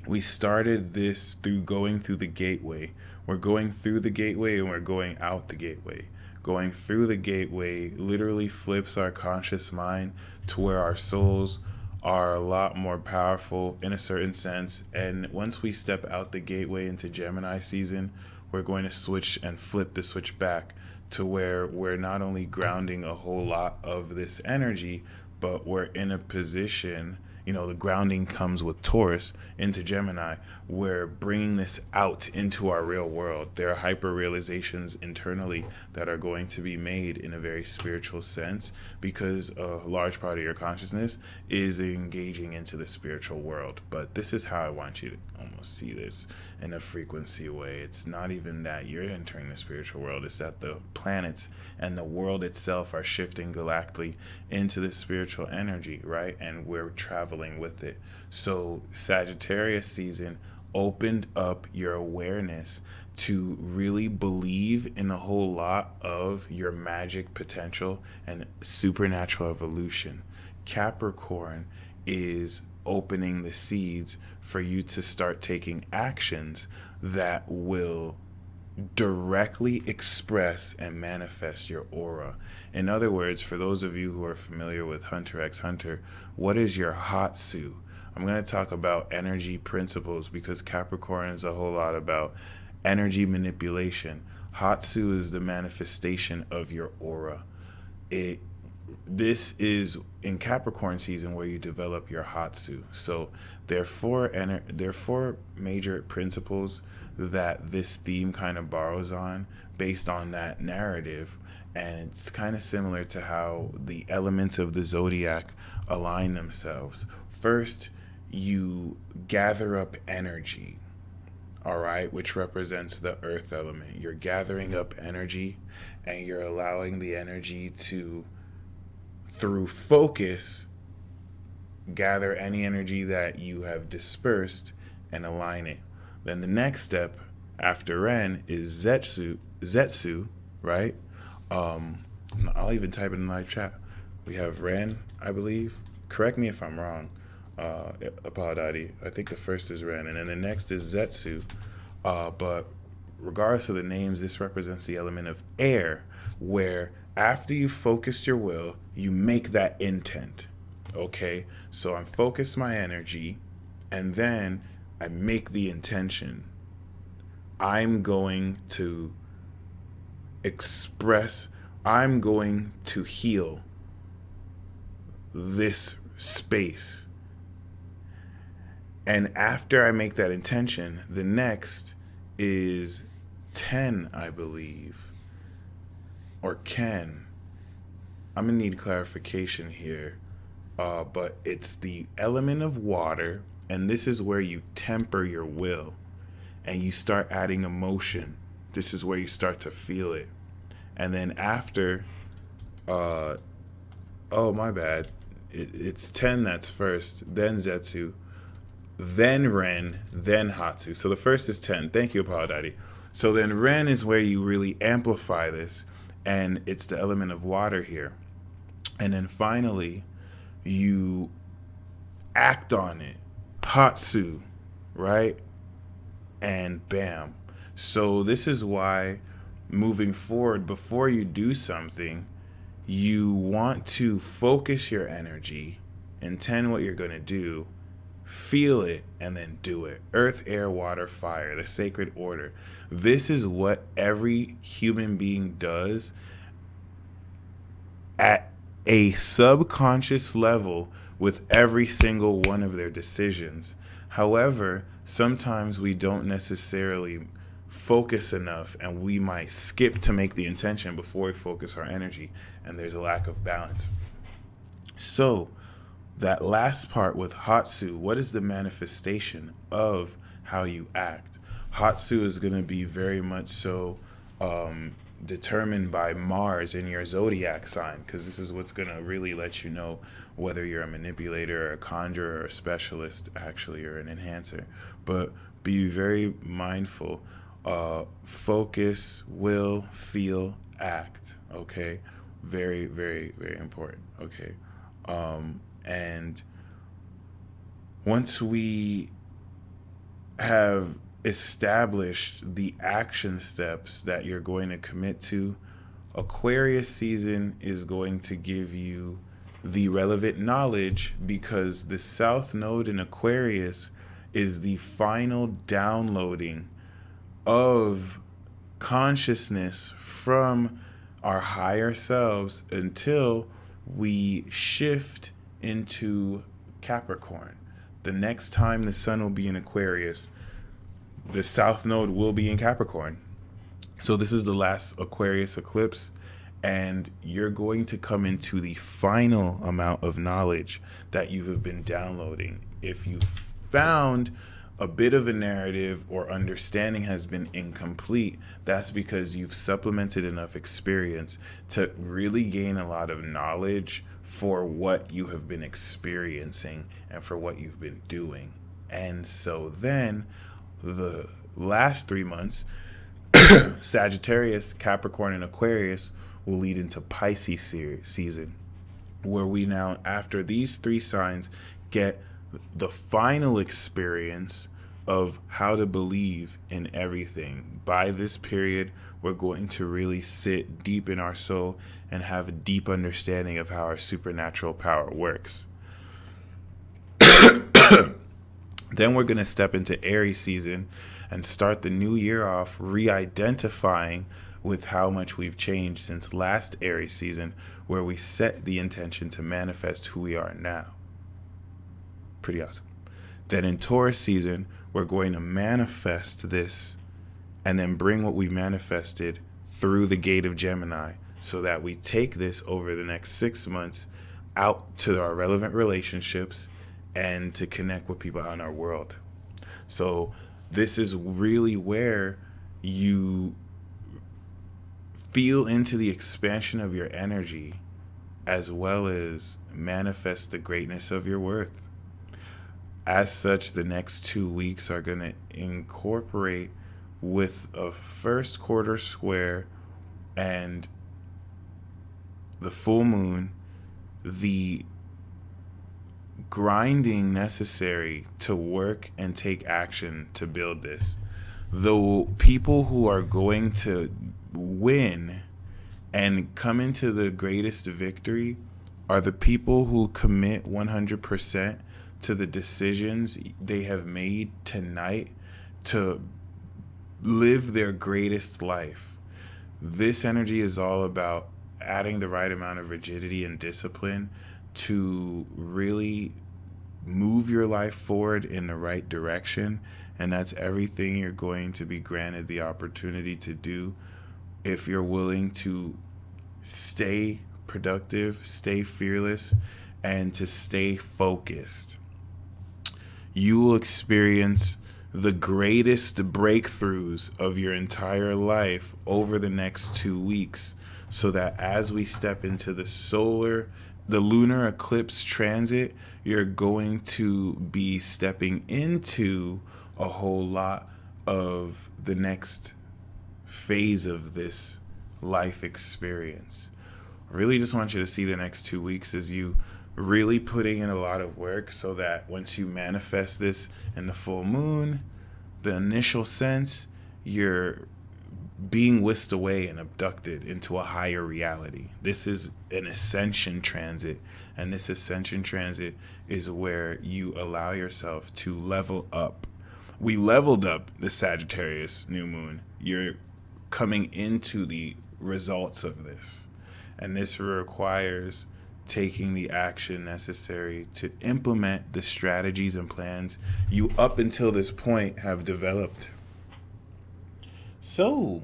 [SPEAKER 1] we started this through going through the gateway. We're going through the gateway and we're going out the gateway. Going through the gateway literally flips our conscious mind to where our souls are a lot more powerful in a certain sense. And once we step out the gateway into Gemini season, we're going to switch and flip the switch back to where we're not only grounding a whole lot of this energy, but we're in a position, the grounding comes with Taurus into Gemini. We're bringing this out into our real world. There are hyper realizations internally that are going to be made in a very spiritual sense, because a large part of your consciousness is engaging into the spiritual world. But this is how I want you to almost see this in a frequency way. It's not even that you're entering the spiritual world. It's that the planets and the world itself are shifting galactically into the spiritual energy, right? And we're traveling with it. So Sagittarius season opened up your awareness to really believe in a whole lot of your magic potential and supernatural evolution. Capricorn is opening the seeds for you to start taking actions that will directly express and manifest your aura. In other words, for those of you who are familiar with Hunter x Hunter, what is your Hatsu? I'm going to talk about energy principles because Capricorn is a whole lot about energy manipulation. Hatsu is the manifestation of your aura. This is in Capricorn season where you develop your Hatsu. So there are four major principles that this theme kind of borrows on based on that narrative. And it's kind of similar to how the elements of the Zodiac align themselves. First, you gather up energy, all right, which represents the earth element. You're gathering up energy and you're allowing the energy to, through focus, gather any energy that you have dispersed and align it. Then the next step after Ren is Zetsu, right? I'll even type it in the live chat. We have Ren, I believe. Correct me if I'm wrong, Apadadi. I think the first is Ren, and then the next is Zetsu. But regardless of the names, this represents the element of air, where after you focused your will, you make that intent. Okay? So I'm focused my energy, and then I make the intention. I'm going to express, I'm going to heal this space. And after I make that intention, the next is 10, I believe, or Ken. I'm gonna need clarification here, but it's the element of water, and this is where you temper your will and you start adding emotion. This is where you start to feel it. And then after, oh my bad, it's 10 that's first, then Zetsu, then Ren, then Hatsu. So the first is 10. Thank you, Paul Daddy. So then Ren is where you really amplify this, and it's the element of water here. And then finally, you act on it. Hatsu, right? And bam. So this is why moving forward, before you do something, you want to focus your energy, intend what you're going to do, feel it, and then do it. Earth, air, water, fire, the sacred order. This is what every human being does at a subconscious level with every single one of their decisions. However, sometimes we don't necessarily focus enough, and we might skip to make the intention before we focus our energy, and there's a lack of balance. So that last part with Hatsu, what is the manifestation of how you act? Hatsu is going to be very much so determined by Mars in your zodiac sign, because this is what's going to really let you know whether you're a manipulator or a conjurer or a specialist, actually, or an enhancer. But be very mindful. Focus, will, feel, act. Okay? Very, very, very important. Okay? And once we have established the action steps that you're going to commit to, Aquarius season is going to give you the relevant knowledge, because the South Node in Aquarius is the final downloading of consciousness from our higher selves until we shift into Capricorn. The next time the sun will be in Aquarius, the South Node will be in Capricorn. So this is the last Aquarius eclipse, and you're going to come into the final amount of knowledge that you have been downloading. If you found a bit of a narrative or understanding has been incomplete, that's because you've supplemented enough experience to really gain a lot of knowledge for what you have been experiencing and for what you've been doing. And so then the last 3 months, Sagittarius, Capricorn, and Aquarius will lead into Pisces season, where we now, after these 3 signs, get the final experience of how to believe in everything. By this period, we're going to really sit deep in our soul and have a deep understanding of how our supernatural power works. Then we're going to step into Aries season and start the new year off re-identifying with how much we've changed since last Aries season, where we set the intention to manifest who we are now. Pretty awesome. Then in Taurus season, we're going to manifest this and then bring what we manifested through the gate of Gemini, so that we take this over the next 6 months out to our relevant relationships and to connect with people out in our world. So this is really where you feel into the expansion of your energy, as well as manifest the greatness of your worth. As such, the next 2 weeks are going to incorporate with a first quarter square and the full moon, the grinding necessary to work and take action to build this. The people who are going to win and come into the greatest victory are the people who commit 100% to the decisions they have made tonight to live their greatest life. This energy is all about adding the right amount of rigidity and discipline to really move your life forward in the right direction. And that's everything you're going to be granted the opportunity to do if you're willing to stay productive, stay fearless, and to stay focused. You will experience the greatest breakthroughs of your entire life over the next 2 weeks, so that as we step into the lunar eclipse transit, you're going to be stepping into a whole lot of the next phase of this life experience. I really just want you to see the next 2 weeks as you really putting in a lot of work, so that once you manifest this in the full moon, the initial sense, you're being whisked away and abducted into a higher reality. This is an ascension transit, and this ascension transit is where you allow yourself to level up. We leveled up the Sagittarius new moon. You're coming into the results of this, and this requires taking the action necessary to implement the strategies and plans you up until this point have developed. So,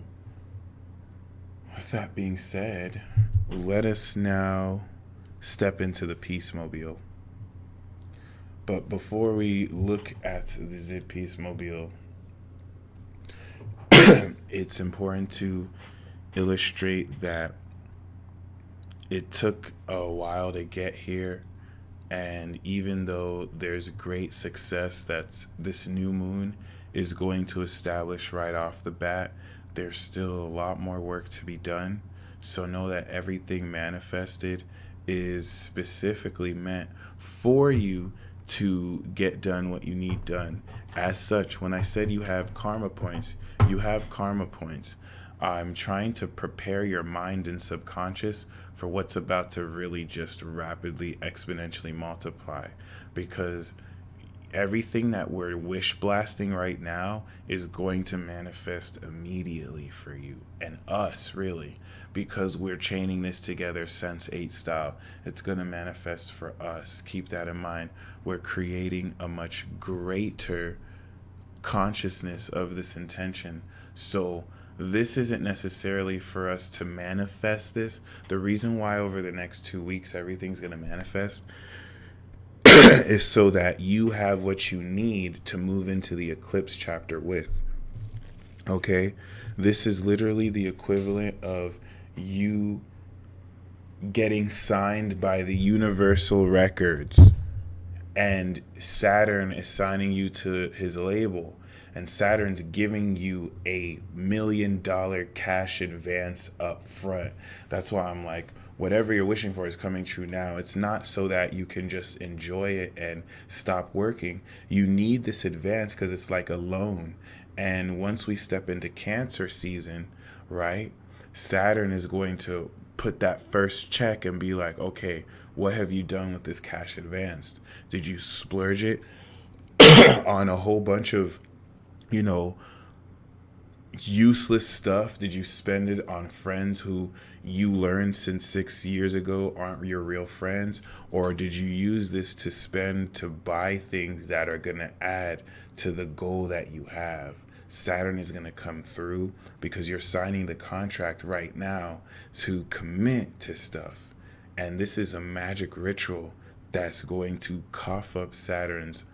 [SPEAKER 1] with that being said, let us now step into the Peacemobile. But before we look at the Zip Peacemobile, it's important to illustrate that it took a while to get here, and even though there's great success that this new moon is going to establish right off the bat, there's still a lot more work to be done. So know that everything manifested is specifically meant for you to get done what you need done. As such, when I said you have karma points, you have karma points. I'm trying to prepare your mind and subconscious for what's about to really just rapidly exponentially multiply, because everything that we're wish blasting right now is going to manifest immediately for you and us, really, because we're chaining this together Sense 8 style. It's going to manifest for us. Keep that in mind. We're creating a much greater consciousness of this intention. So this isn't necessarily for us to manifest this. The reason why over the next 2 weeks everything's going to manifest is so that you have what you need to move into the eclipse chapter with. Okay? This is literally the equivalent of you getting signed by the universal records, and Saturn is signing you to his label, and Saturn's giving you $1 million cash advance up front. That's why I'm like, whatever you're wishing for is coming true now. It's not so that you can just enjoy it and stop working. You need this advance because it's like a loan. And once we step into Cancer season, right, Saturn is going to put that first check and be like, okay, what have you done with this cash advance? Did you splurge it on a whole bunch of, you know, useless stuff? Did you spend it on friends who you learned since 6 years ago aren't your real friends? Or did you use this to spend to buy things that are going to add to the goal that you have? Saturn is going to come through because you're signing the contract right now to commit to stuff. And this is a magic ritual that's going to cough up Saturn's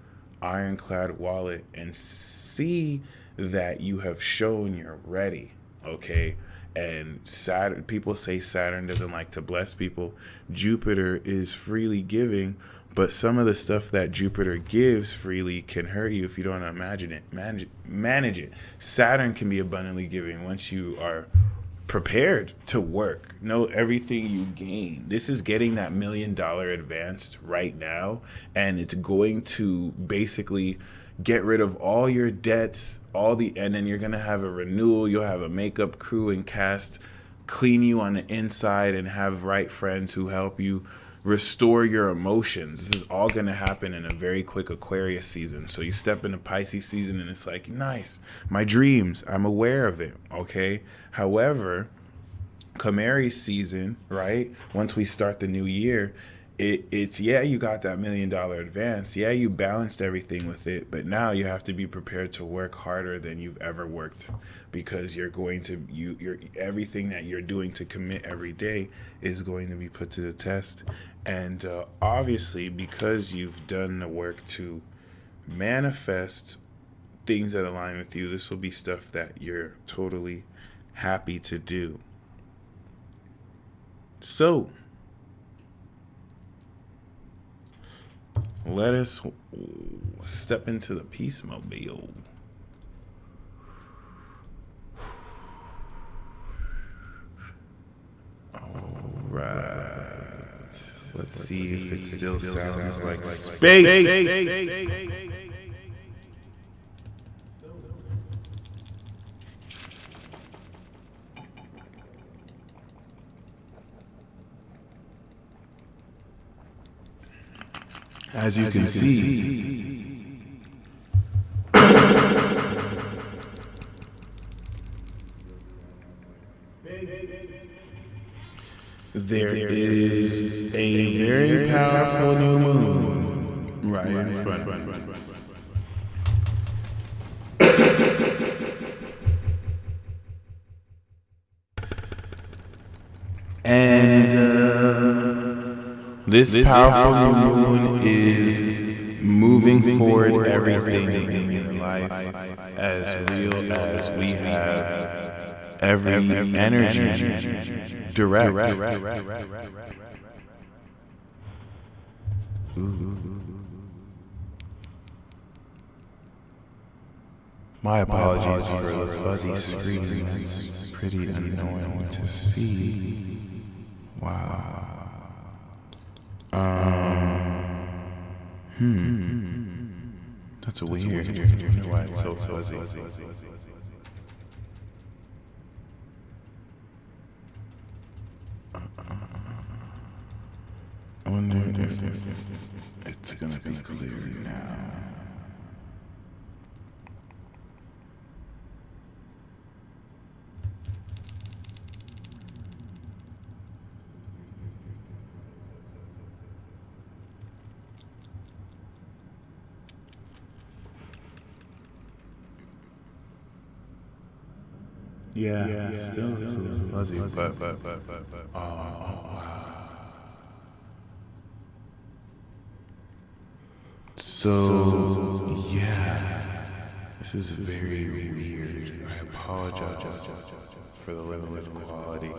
[SPEAKER 1] ironclad wallet and see that you have shown you're ready. Okay. And Saturn, people say Saturn doesn't like to bless people. Jupiter is freely giving, but some of the stuff that Jupiter gives freely can hurt you if you don't imagine it, manage it. Saturn can be abundantly giving once you are prepared to work. Know everything you gain. This is getting that $1 million advanced right now, and it's going to basically get rid of all your debts, and then you're gonna have a renewal. You'll have a makeup crew and cast clean you on the inside and have right friends who help you restore your emotions. This is all gonna happen in a very quick Aquarius season. So you step into Pisces season and it's like, nice, my dreams, I'm aware of it, okay? However, come Aries season, right? Once we start the new year, it's you got that $1 million advance. Yeah, you balanced everything with it, but now you have to be prepared to work harder than you've ever worked, because you're everything that you're doing to commit every day is going to be put to the test. And obviously, because you've done the work to manifest things that align with you, this will be stuff that you're totally happy to do. So let us step into the Peace Mobile. All right. Let's see if it still sounds like space. As you can see, there is a very powerful new moon right in front of you. And this powerful new moon is moving forward everything in life as real as we have every energy direct. My apologies for the fuzzy screen. It's pretty annoying to see. Wow. That's weird. I wonder why it's so fuzzy. I wonder if it's gonna be clear now. Yeah, still fuzzy, but wow. So yeah, this is very weird. I apologize for the limited quality.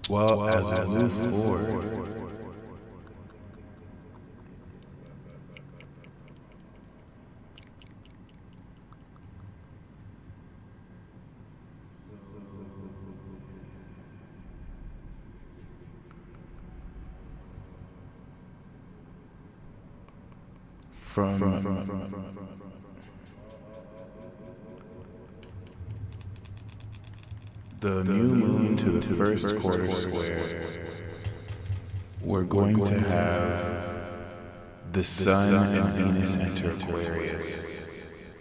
[SPEAKER 1] Well, as we move forward, From the new moon to the first quarter square, we're going to have the sun and Venus enter Aquarius.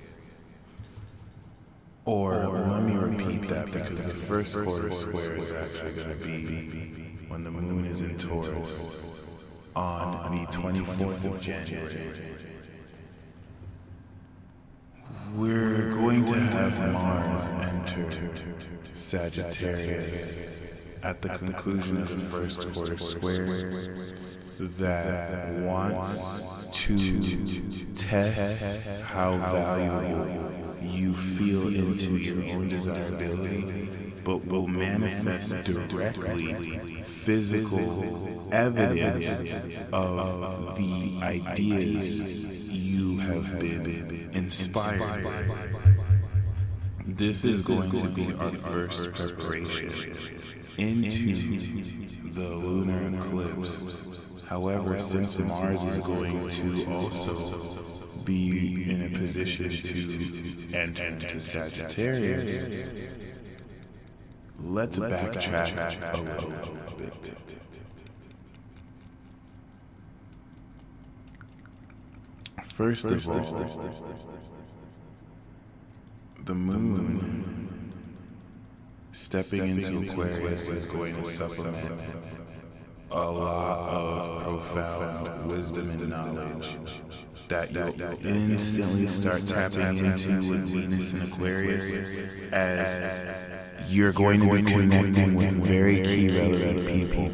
[SPEAKER 1] Or let me repeat that, because the first quarter square is actually going to be when the moon is in Taurus on the 24th of January. We're going to have Mars enter Sagittarius at the conclusion of the first quarter square that wants to test how valuable you feel into your own desirability, but will manifest directly physical evidence of the ideas you have been inspired by. This is going to be our first preparation into the lunar eclipse. However, since Mars is going to also be in a position to enter into Sagittarius, let's backtrack a little bit. First of all, the moon stepping into Aquarius is going to supplement a lot of profound wisdom and knowledge that you'll instantly start tapping into with Venus and Aquarius, as you're going to be connecting with very key relevant people.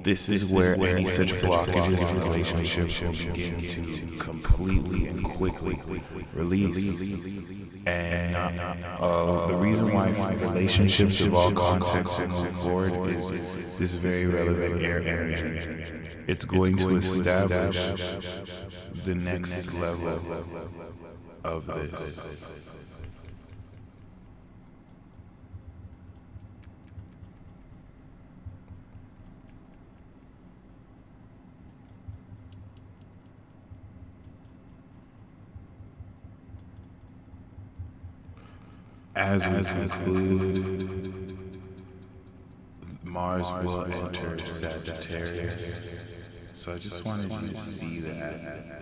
[SPEAKER 1] This is where any such blockages in relationships will begin to completely and quickly release. And the reason why relationships of all contexts will move forward is this very relevant air energy. It's going to establish the next level of this. As we conclude, Mars will enter Sagittarius. So I just wanted you to see that.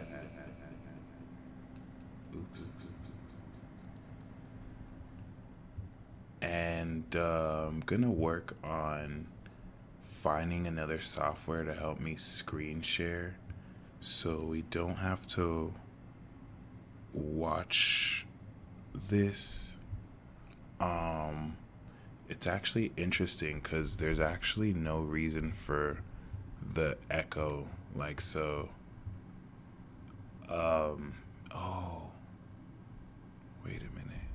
[SPEAKER 1] Oops. And I'm gonna work on finding another software to help me screen share, so we don't have to watch this. It's actually interesting because there's actually no reason for the echo, like so. Oh, wait a minute.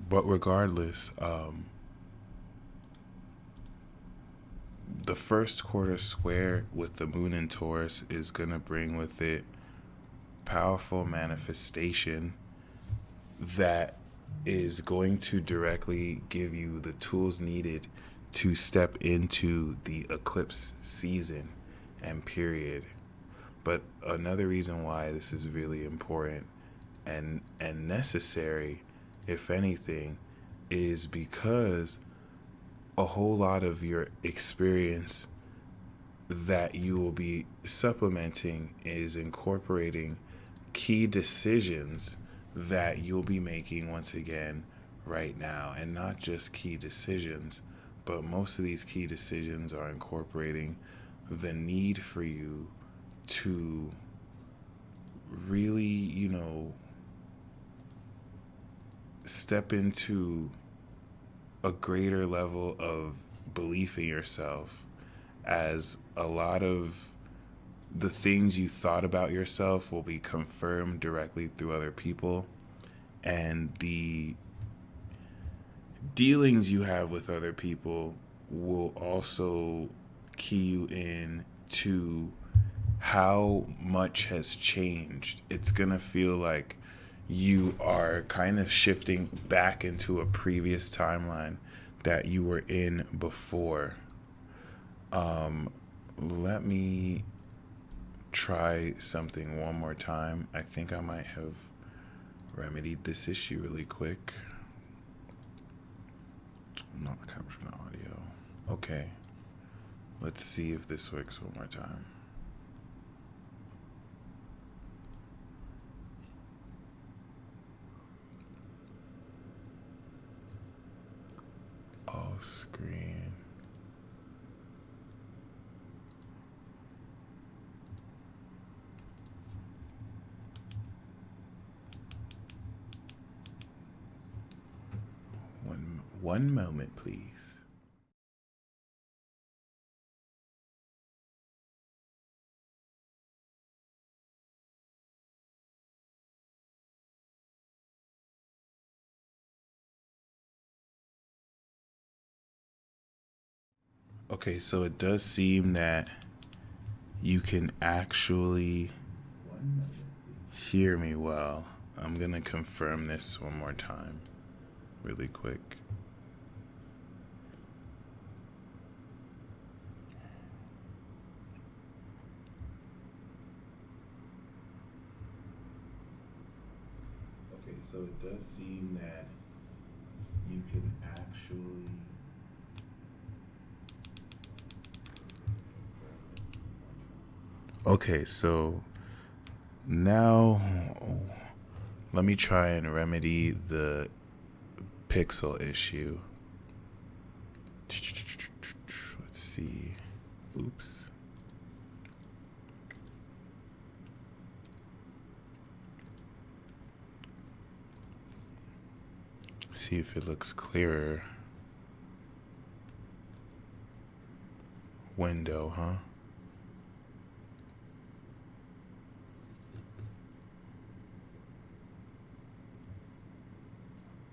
[SPEAKER 1] But regardless, the first quarter square with the moon in Taurus is going to bring with it powerful manifestation that is going to directly give you the tools needed to step into the eclipse season and period. But another reason why this is really important and necessary, if anything, is because a whole lot of your experience that you will be supplementing is incorporating key decisions that you'll be making once again right now. And not just key decisions, but most of these key decisions are incorporating the need for you to really, step into a greater level of belief in yourself, as a lot of the things you thought about yourself will be confirmed directly through other people, and the dealings you have with other people will also key you in to how much has changed. It's gonna feel like you are kind of shifting back into a previous timeline that you were in before. Let me try something one more time. I think I might have remedied this issue really quick. I'm not capturing audio. Okay. Let's see if this works one more time. All screen. One moment, please. Okay, so it does seem that you can actually hear me well. I'm gonna confirm this one more time, really quick. Okay, so it does seem that you can actually. Okay, so now let me try and remedy the pixel issue. Let's see. Oops. See if it looks clearer. Window, huh?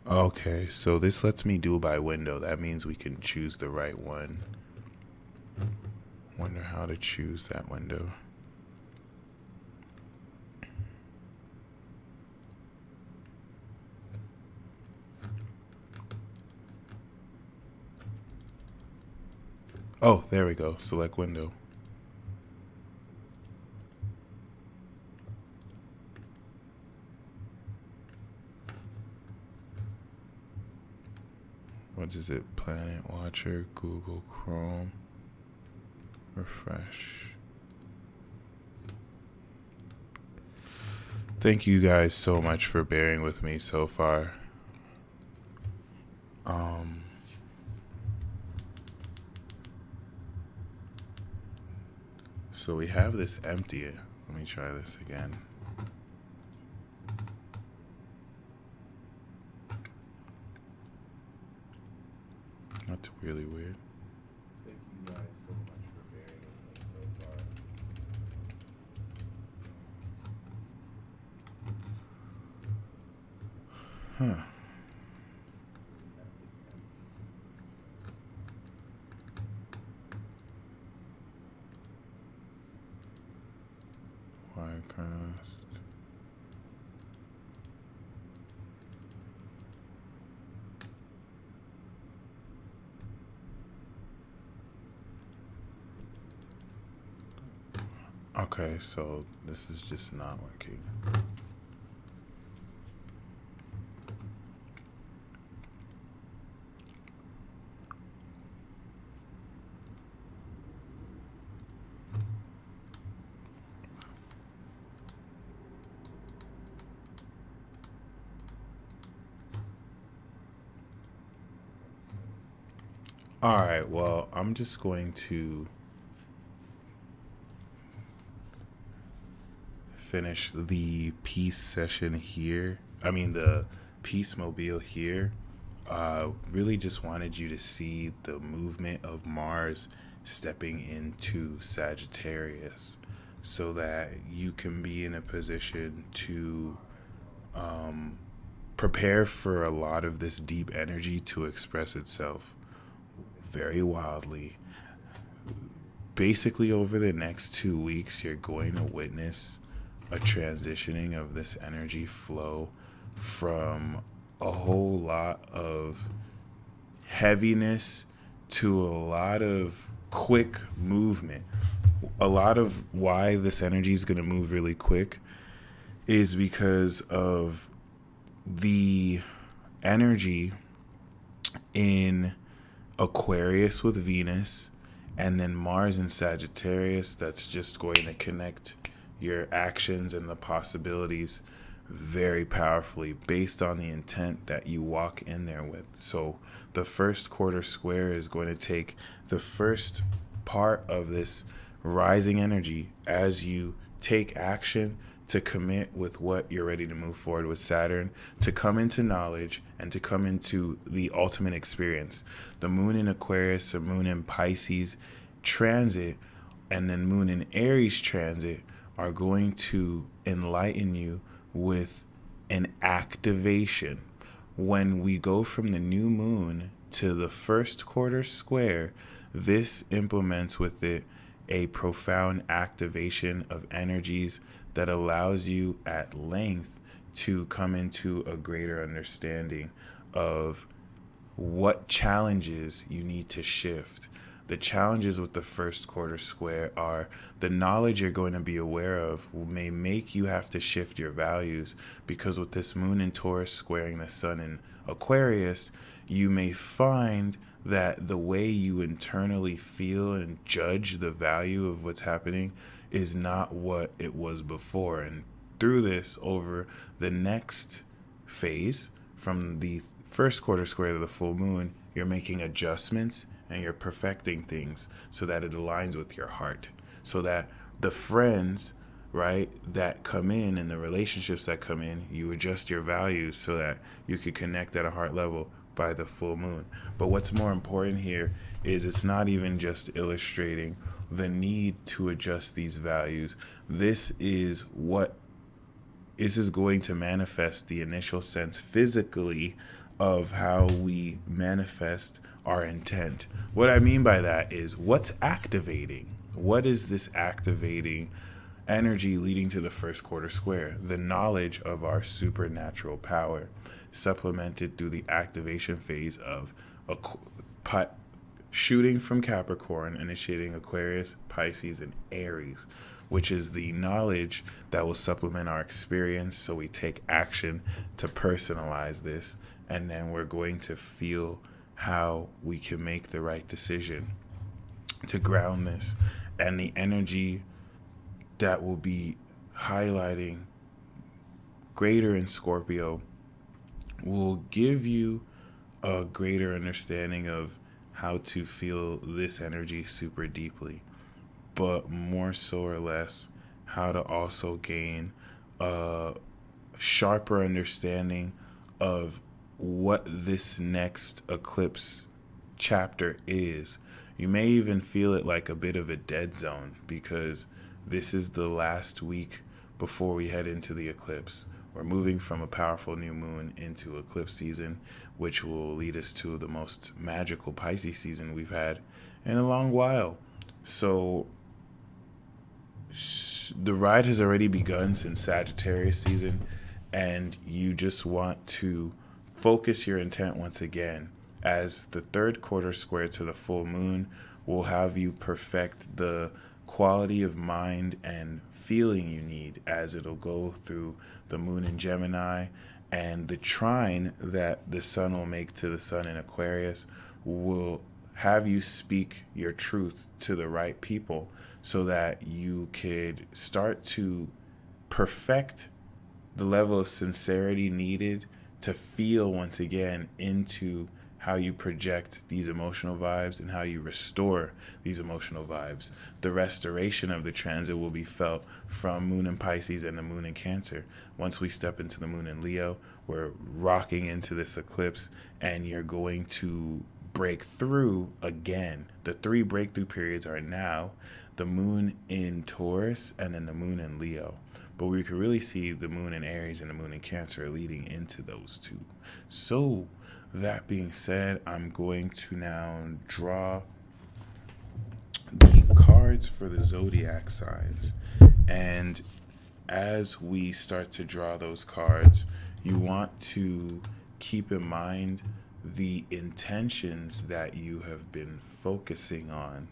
[SPEAKER 1] Okay, so this lets me do by window. That means we can choose the right one. Wonder how to choose that window. Oh, there we go. Select window. What is it? Planet Watcher, Google Chrome. Refresh. Thank you guys so much for bearing with me so far. So we have this empty. Let me try this again. That's really weird. Thank you guys so much for bearing with me so far. Huh. Wirecast. Okay, so this is just not working. All right, well, I'm just going to finish the peace session here. I mean, the peace mobile here. Really just wanted you to see the movement of Mars stepping into Sagittarius so that you can be in a position to prepare for a lot of this deep energy to express itself very wildly. Basically, over the next 2 weeks, you're going to witness a transitioning of this energy flow from a whole lot of heaviness to a lot of quick movement. A lot of why this energy is going to move really quick is because of the energy in Aquarius with Venus, and then Mars in Sagittarius. That's just going to connect your actions and the possibilities very powerfully based on the intent that you walk in there with. So the first quarter square is going to take the first part of this rising energy as you take action to commit with what you're ready to move forward with Saturn, to come into knowledge and to come into the ultimate experience. The moon in Aquarius, the moon in Pisces transit, and then moon in Aries transit are going to enlighten you with an activation. When we go from the new moon to the first quarter square, this implements with it a profound activation of energies that allows you at length to come into a greater understanding of what challenges you need to shift. The challenges with the first quarter square are the knowledge you're going to be aware of may make you have to shift your values, because with this moon in Taurus squaring the sun in Aquarius, you may find that the way you internally feel and judge the value of what's happening is not what it was before. And through this, over the next phase, from the first quarter square to the full moon, you're making adjustments and you're perfecting things so that it aligns with your heart, so that the friends, right, that come in and the relationships that come in, you adjust your values so that you could connect at a heart level by the full moon. But what's more important here is it's not even just illustrating the need to adjust these values. This is going to manifest the initial sense physically of how we manifest our intent. What I mean by that is, what's activating? What is this activating energy leading to the first quarter square? The knowledge of our supernatural power, supplemented through the activation phase of shooting from Capricorn, initiating Aquarius, Pisces, and Aries, which is the knowledge that will supplement our experience. So we take action to personalize this, and then we're going to feel how we can make the right decision to ground this. And the energy that will be highlighting greater in Scorpio will give you a greater understanding of how to feel this energy super deeply, but more so or less how to also gain a sharper understanding of what this next eclipse chapter is. You may even feel it like a bit of a dead zone, because this is the last week before we head into the eclipse. We're moving from a powerful new moon into eclipse season, which will lead us to the most magical Pisces season we've had in a long while. So the ride has already begun since Sagittarius season, and you just want to focus your intent once again, as the third quarter square to the full moon will have you perfect the quality of mind and feeling you need, as it'll go through the moon in Gemini, and the trine that the sun will make to the sun in Aquarius will have you speak your truth to the right people, so that you could start to perfect the level of sincerity needed to feel once again into how you project these emotional vibes and how you restore these emotional vibes. The restoration of the transit will be felt from moon in Pisces and the moon in Cancer. Once we step into the moon in Leo, we're rocking into this eclipse, and you're going to break through again. The three breakthrough periods are now the moon in Taurus and then the moon in Leo. But we could really see the moon in Aries and the moon in Cancer leading into those two. So that being said, I'm going to now draw the cards for the Zodiac signs. And as we start to draw those cards, you want to keep in mind the intentions that you have been focusing on.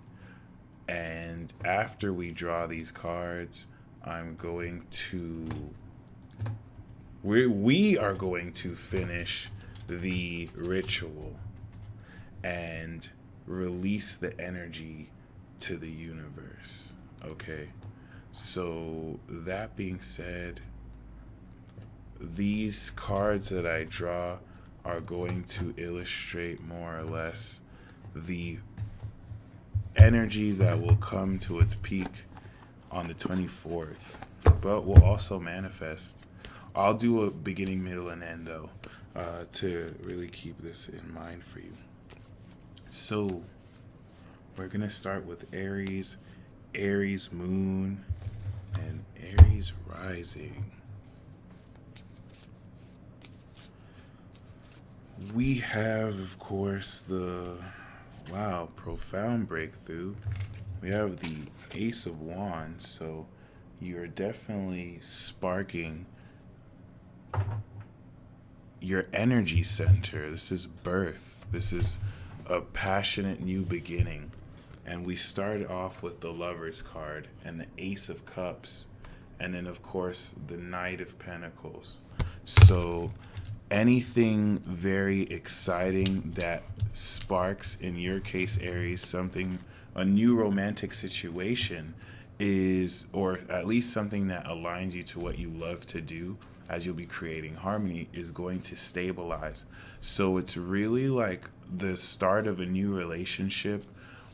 [SPEAKER 1] And after we draw these cards, I'm going to we are going to finish the ritual and release the energy to the universe. Okay. So that being said, these cards that I draw are going to illustrate more or less the energy that will come to its peak on the 24th, but will also manifest. I'll do a beginning, middle, and end though, to really keep this in mind for you. So we're gonna start with Aries, Aries moon, and Aries rising. We have, of course, the profound breakthrough. We have the Ace of Wands, so you're definitely sparking your energy center. This is birth. This is a passionate new beginning. And we start off with the Lover's card and the Ace of Cups, and then, of course, the Knight of Pentacles. So anything very exciting that sparks, in your case, Aries, something, a new romantic situation is, or at least something that aligns you to what you love to do as you'll be creating harmony, is going to stabilize. So it's really like the start of a new relationship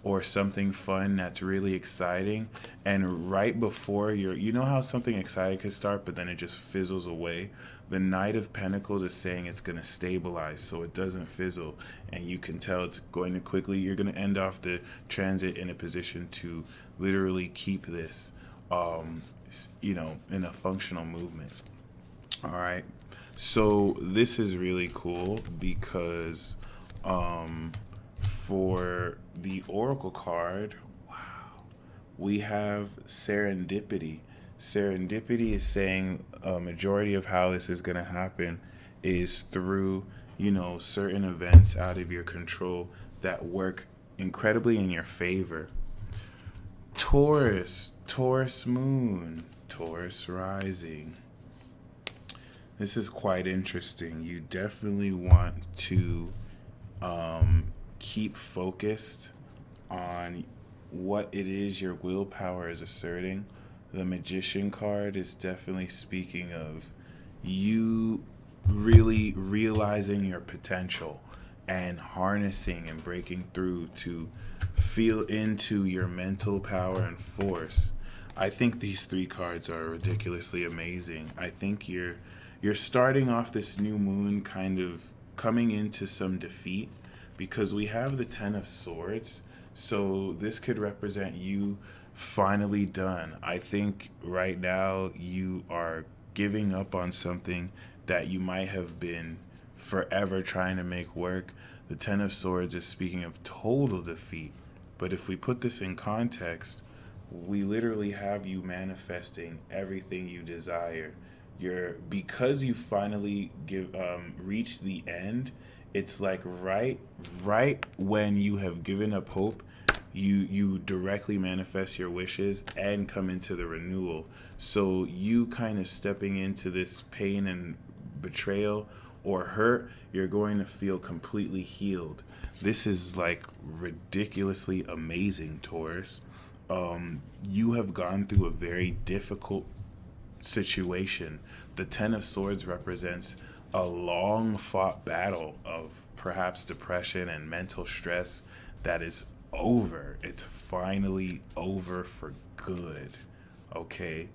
[SPEAKER 1] or something fun that's really exciting, and right before you know how something exciting could start but then it just fizzles away. The Knight of Pentacles is saying it's going to stabilize so it doesn't fizzle, and you can tell it's going to quickly. You're going to end off the transit in a position to literally keep this in a functional movement. All right, so this is really cool because for the Oracle card, we have serendipity. Serendipity is saying a majority of how this is going to happen is through, certain events out of your control that work incredibly in your favor. Taurus, Taurus moon, Taurus rising. This is quite interesting. You definitely want to keep focused on what it is your willpower is asserting. The Magician card is definitely speaking of you really realizing your potential and harnessing and breaking through to feel into your mental power and force. I think these three cards are ridiculously amazing. I think you're starting off this new moon kind of coming into some defeat, because we have the Ten of Swords. So this could represent you finally done. I think right now you are giving up on something that you might have been forever trying to make work. The Ten of Swords is speaking of total defeat. But if we put this in context, we literally have you manifesting everything you desire. Because you finally reach the end, it's like right when you have given up hope, you directly manifest your wishes and come into the renewal. So you kind of stepping into this pain and betrayal or hurt, you're going to feel completely healed. This is like ridiculously amazing, Taurus. You have gone through a very difficult situation. The Ten of Swords represents a long fought battle of perhaps depression and mental stress that is over. It's finally over for good. Okay?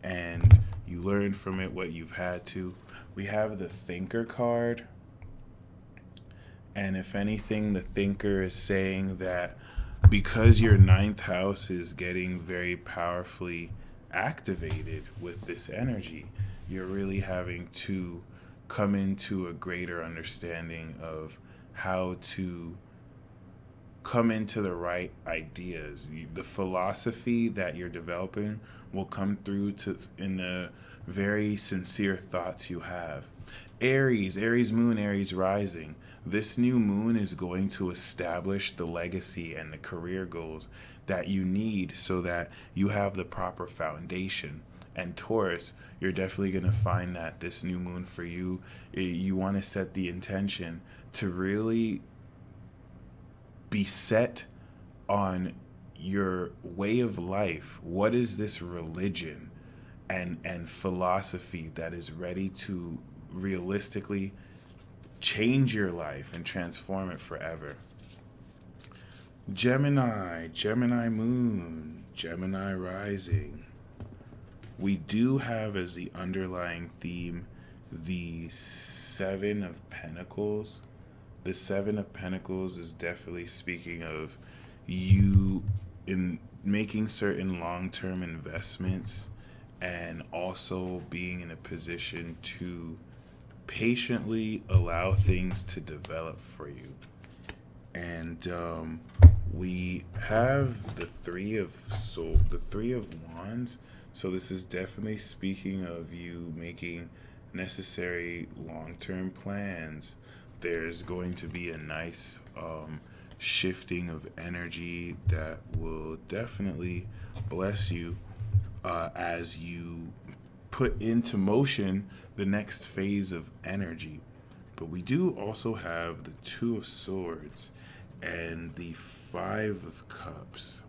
[SPEAKER 1] And you learn from it what you've had to. We have the Thinker card. And if anything, the Thinker is saying that because your ninth house is getting very powerfully activated with this energy, you're really having to come into a greater understanding of how to come into the right ideas. The philosophy that you're developing will come through in the very sincere thoughts you have. Aries, Aries moon, Aries rising. This new moon is going to establish the legacy and the career goals that you need so that you have the proper foundation. And Taurus, you're definitely going to find that this new moon for you, you want to set the intention to really be set on your way of life. What is this religion and philosophy that is ready to realistically change your life and transform it forever? Gemini, Gemini moon, Gemini rising. We do have as the underlying theme the Seven of Pentacles. The Seven of Pentacles is definitely speaking of you in making certain long-term investments and also being in a position to patiently allow things to develop for you. And we have the Three of Wands. So this is definitely speaking of you making necessary long-term plans. There's going to be a nice shifting of energy that will definitely bless you as you put into motion the next phase of energy. But we do also have the Two of Swords and the Five of Cups,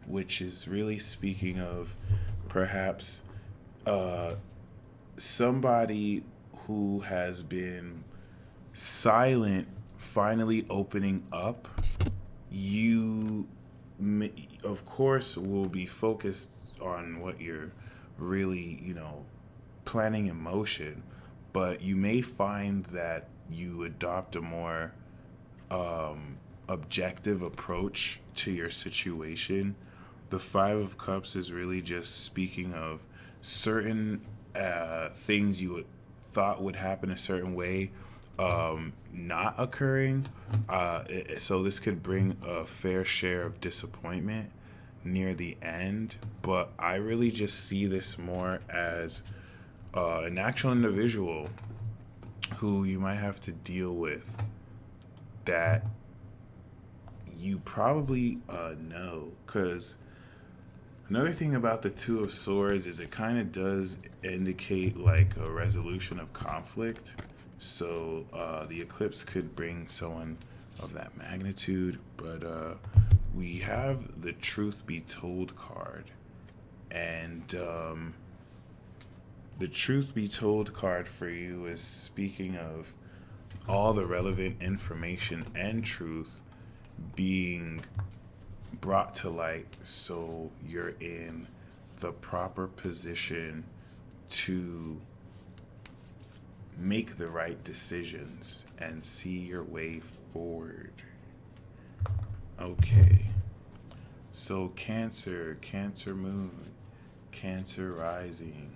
[SPEAKER 1] which is really speaking of perhaps somebody who has been silent finally opening up. You of course will be focused on what you're really planning in motion, but you may find that you adopt a more objective approach to your situation. The Five of Cups is really just speaking of certain things you thought would happen a certain way not occurring. So this could bring a fair share of disappointment near the end, but I really just see this more as an actual individual who you might have to deal with that you probably know. Because another thing about the Two of Swords is it kind of does indicate like a resolution of conflict. So the eclipse could bring someone of that magnitude. But we have the Truth Be Told card. And the Truth Be Told card for you is speaking of all the relevant information and truth being brought to light, so you're in the proper position to make the right decisions and see your way forward. Okay, so Cancer, Cancer moon, Cancer rising.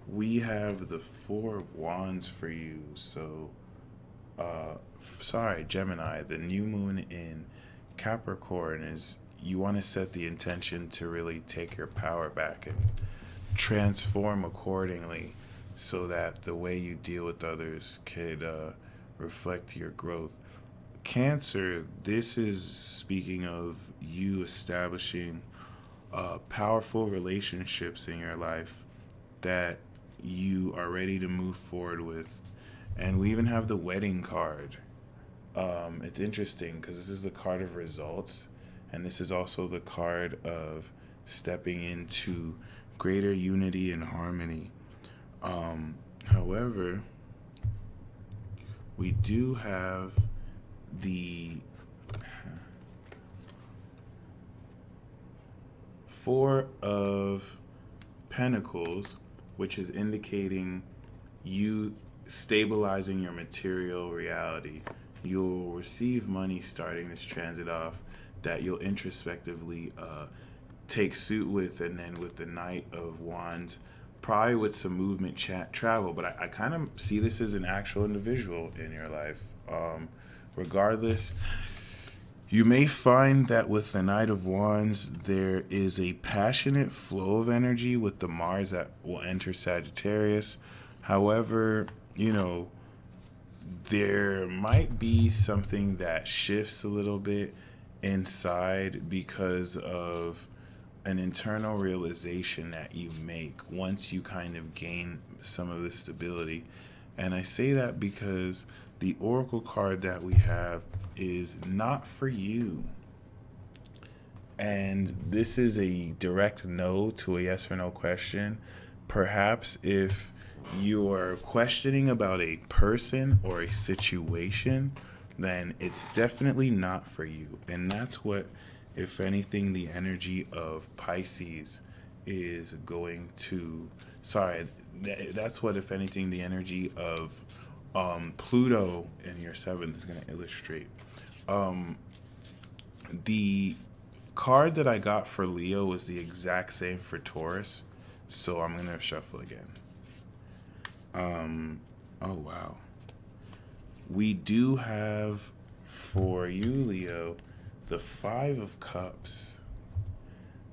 [SPEAKER 1] We have the Four of Wands for you. So, Gemini, the new moon in Capricorn is you want to set the intention to really take your power back and transform accordingly so that the way you deal with others could reflect your growth. Cancer, this is speaking of you establishing powerful relationships in your life that you are ready to move forward with. And we even have the Wedding card. It's interesting because this is the card of results, and this is also the card of stepping into greater unity and harmony. However, we do have the Four of Pentacles, which is indicating you stabilizing your material reality. You'll receive money starting this transit off that you'll introspectively take suit with, and then with the Knight of Wands, probably with some movement, travel. But I kind of see this as an actual individual in your life. Regardless, You may find that with the Knight of Wands, there is a passionate flow of energy with the Mars that will enter Sagittarius. However, there might be something that shifts a little bit inside because of an internal realization that you make once you kind of gain some of the stability. And I say that because the oracle card that we have is not for you. And this is a direct no to a yes or no question. Perhaps if you are questioning about a person or a situation, then it's definitely not for you. And that's what, if anything, the energy of Pisces is going to. Sorry, that's what, if anything, the energy of Pluto in your seventh is going to illustrate. The card that I got for Leo was the exact same for Taurus, so I'm going to shuffle again. Oh, wow. We do have for you, Leo, the Five of Cups.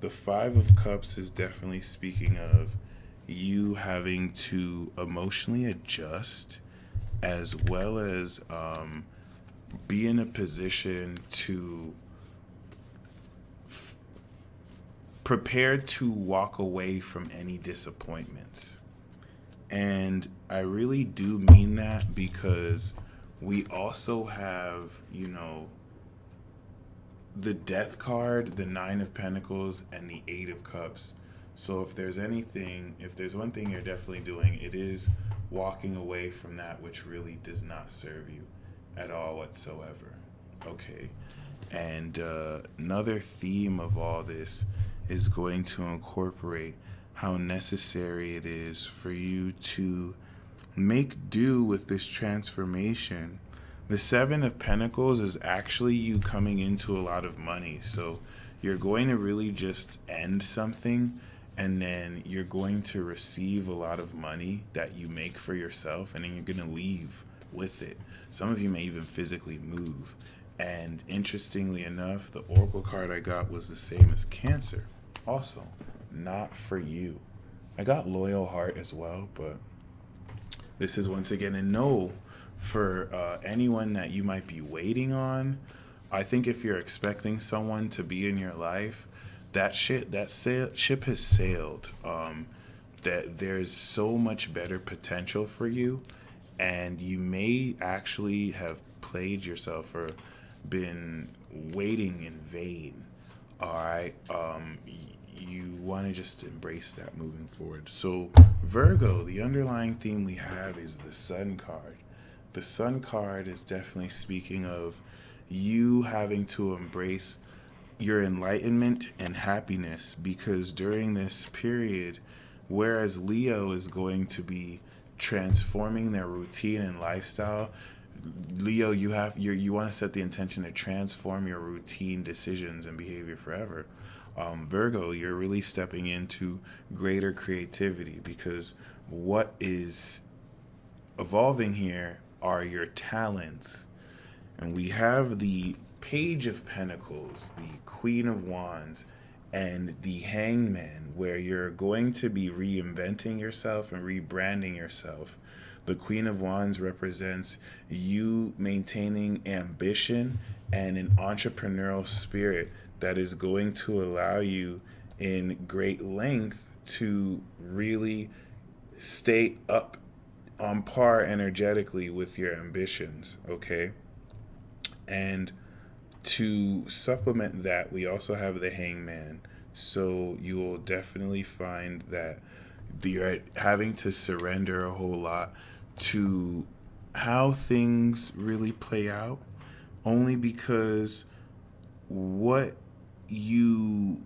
[SPEAKER 1] The Five of Cups is definitely speaking of you having to emotionally adjust, as well as be in a position to prepare to walk away from any disappointments. And I really do mean that, because we also have, the Death card, the Nine of Pentacles, and the Eight of Cups. So if there's one thing you're definitely doing, it is walking away from that which really does not serve you at all whatsoever. Okay. And another theme of all this is going to incorporate how necessary it is for you to make do with this transformation. The Seven of Pentacles is actually you coming into a lot of money. So you're going to really just end something, and then you're going to receive a lot of money that you make for yourself, and then you're going to leave with it. Some of you may even physically move. And interestingly enough, the oracle card I got was the same as Cancer. Also, not for you. I got Loyal Heart as well, but this is once again a no for anyone that you might be waiting on. I think if you're expecting someone to be in your life, that ship has sailed. That there's so much better potential for you, and you may actually have played yourself or been waiting in vain. All right. You want to just embrace that moving forward. So Virgo, the underlying theme we have is the Sun card. The Sun card is definitely speaking of you having to embrace your enlightenment and happiness, because during this period, whereas Leo is going to be transforming their routine and lifestyle, Leo, you want to set the intention to transform your routine decisions and behavior forever. Virgo, you're really stepping into greater creativity, because what is evolving here are your talents. And we have the Page of Pentacles, the Queen of Wands, and the Hangman, where you're going to be reinventing yourself and rebranding yourself. The Queen of Wands represents you maintaining ambition and an entrepreneurial spirit that is going to allow you in great length to really stay up on par energetically with your ambitions, okay? And to supplement that, we also have the Hangman. So you will definitely find that you're having to surrender a whole lot to how things really play out, only because what you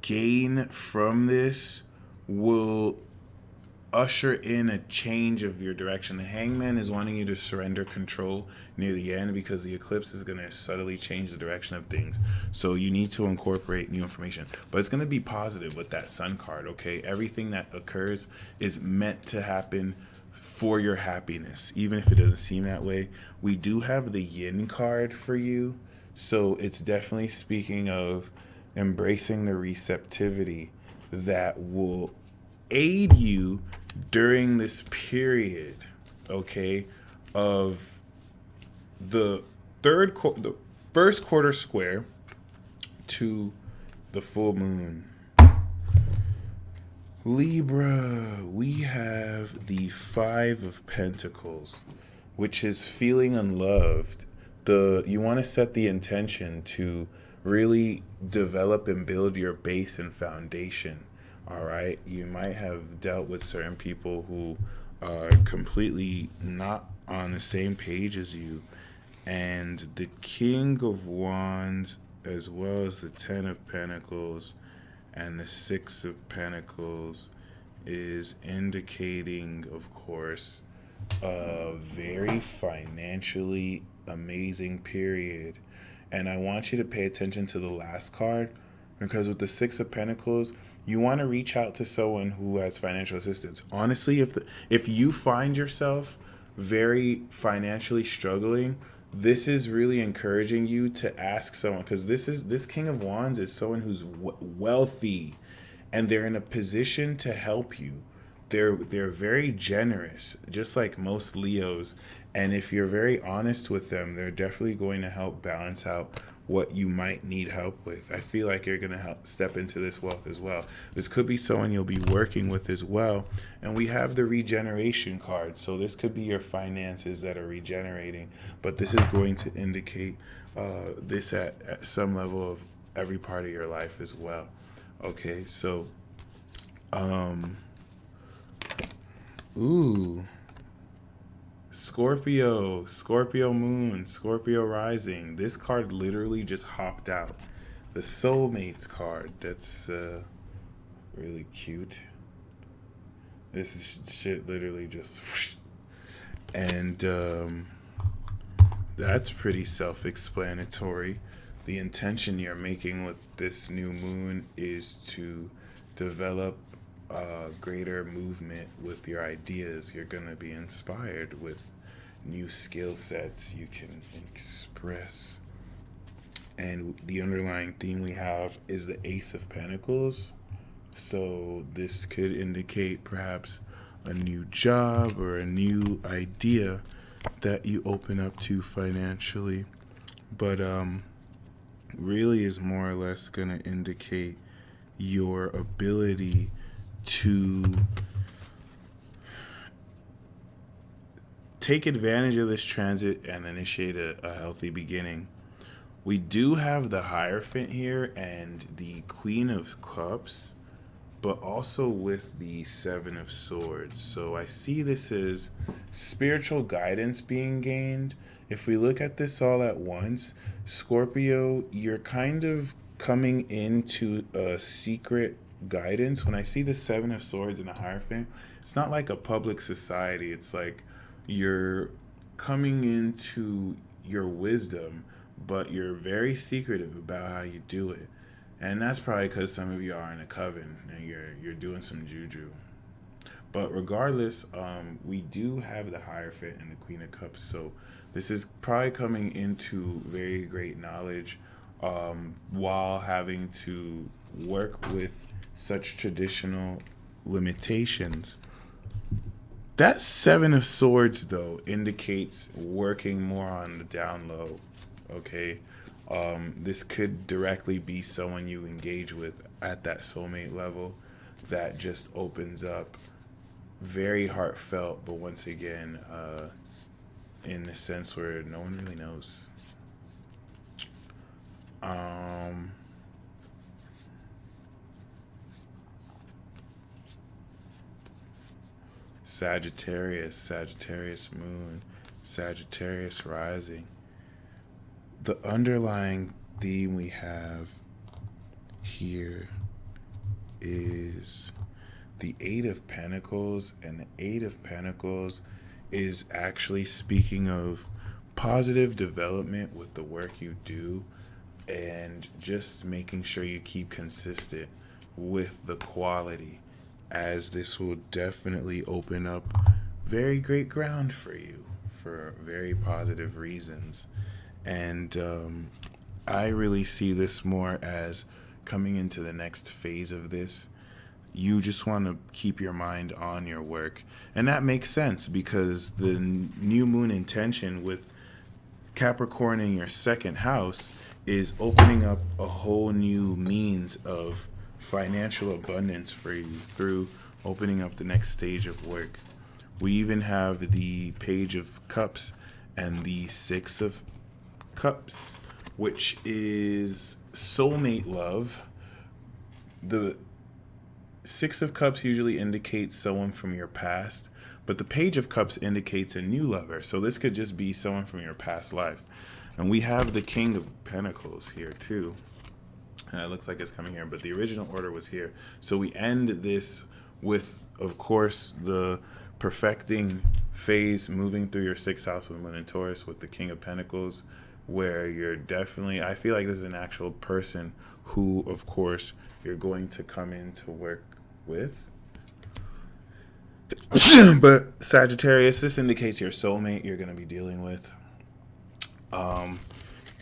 [SPEAKER 1] gain from this will usher in a change of your direction. The Hangman is wanting you to surrender control near the end, because the eclipse is going to subtly change the direction of things. So you need to incorporate new information, but it's going to be positive with that Sun card. Okay, everything that occurs is meant to happen for your happiness, even if it doesn't seem that way. We do have the Yin card for you. So it's definitely speaking of embracing the receptivity that will aid you during this period, okay, of the the first quarter square to the full moon. Libra, we have the Five of Pentacles, which is feeling unloved. You want to set the intention to really develop and build your base and foundation. All right, you might have dealt with certain people who are completely not on the same page as you, and the King of Wands, as well as the Ten of Pentacles and the Six of Pentacles, is indicating, of course, a very financially amazing period. And I want you to pay attention to the last card, because with the Six of Pentacles, you want to reach out to someone who has financial assistance. Honestly, if you find yourself very financially struggling, this is really encouraging you to ask someone, because this King of Wands is someone who's wealthy, and they're in a position to help you. They're very generous, just like most Leos. And if you're very honest with them, they're definitely going to help balance out what you might need help with. I feel like you're going to help step into this wealth as well. This could be someone you'll be working with as well. And we have the regeneration card. So this could be your finances that are regenerating. But this is going to indicate this at some level of every part of your life as well. Okay, so, ooh. Scorpio moon, Scorpio rising. This card literally just hopped out. The soulmates card. That's really cute. This shit literally just whoosh. And that's pretty self-explanatory. The intention you're making with this new moon is to develop greater movement with your ideas. You're going to be inspired with new skill sets you can express. And the underlying theme we have is the Ace of Pentacles. So this could indicate perhaps a new job or a new idea that you open up to financially. But really is more or less going to indicate your ability to take advantage of this transit and initiate a healthy beginning. We do have the Hierophant here and the Queen of Cups, but also with the Seven of Swords. So I see this as spiritual guidance being gained. If we look at this all at once, Scorpio, you're kind of coming into a secret guidance. When I see the Seven of Swords and the Hierophant, it's not like a public society. It's like you're coming into your wisdom, but you're very secretive about how you do it. And that's probably because some of you are in a coven and you're doing some juju. But regardless, we do have the Hierophant and the Queen of Cups. So this is probably coming into very great knowledge while having to work with such traditional limitations. That Seven of Swords, though, indicates working more on the down low, okay? This could directly be someone you engage with at that soulmate level that just opens up very heartfelt, but once again, in the sense where no one really knows. Sagittarius moon, Sagittarius rising. The underlying theme we have here is the Eight of Pentacles, and the Eight of Pentacles is actually speaking of positive development with the work you do and just making sure you keep consistent with the quality, as this will definitely open up very great ground for you for very positive reasons. And I really see this more as coming into the next phase of this. You just want to keep your mind on your work. And that makes sense because the new moon intention with Capricorn in your second house is opening up a whole new means of financial abundance for you through opening up the next stage of work. We even have the Page of Cups and the Six of Cups, which is soulmate love. The Six of Cups usually indicates someone from your past, but the Page of Cups indicates a new lover. So this could just be someone from your past life. And we have the King of Pentacles here too. And it looks like it's coming here, but the original order was here. So we end this with, of course, the perfecting phase moving through your sixth house with Moon and Taurus with the King of Pentacles, where you're definitely, I feel like this is an actual person who, of course, you're going to come in to work with. But Sagittarius, this indicates your soulmate you're going to be dealing with.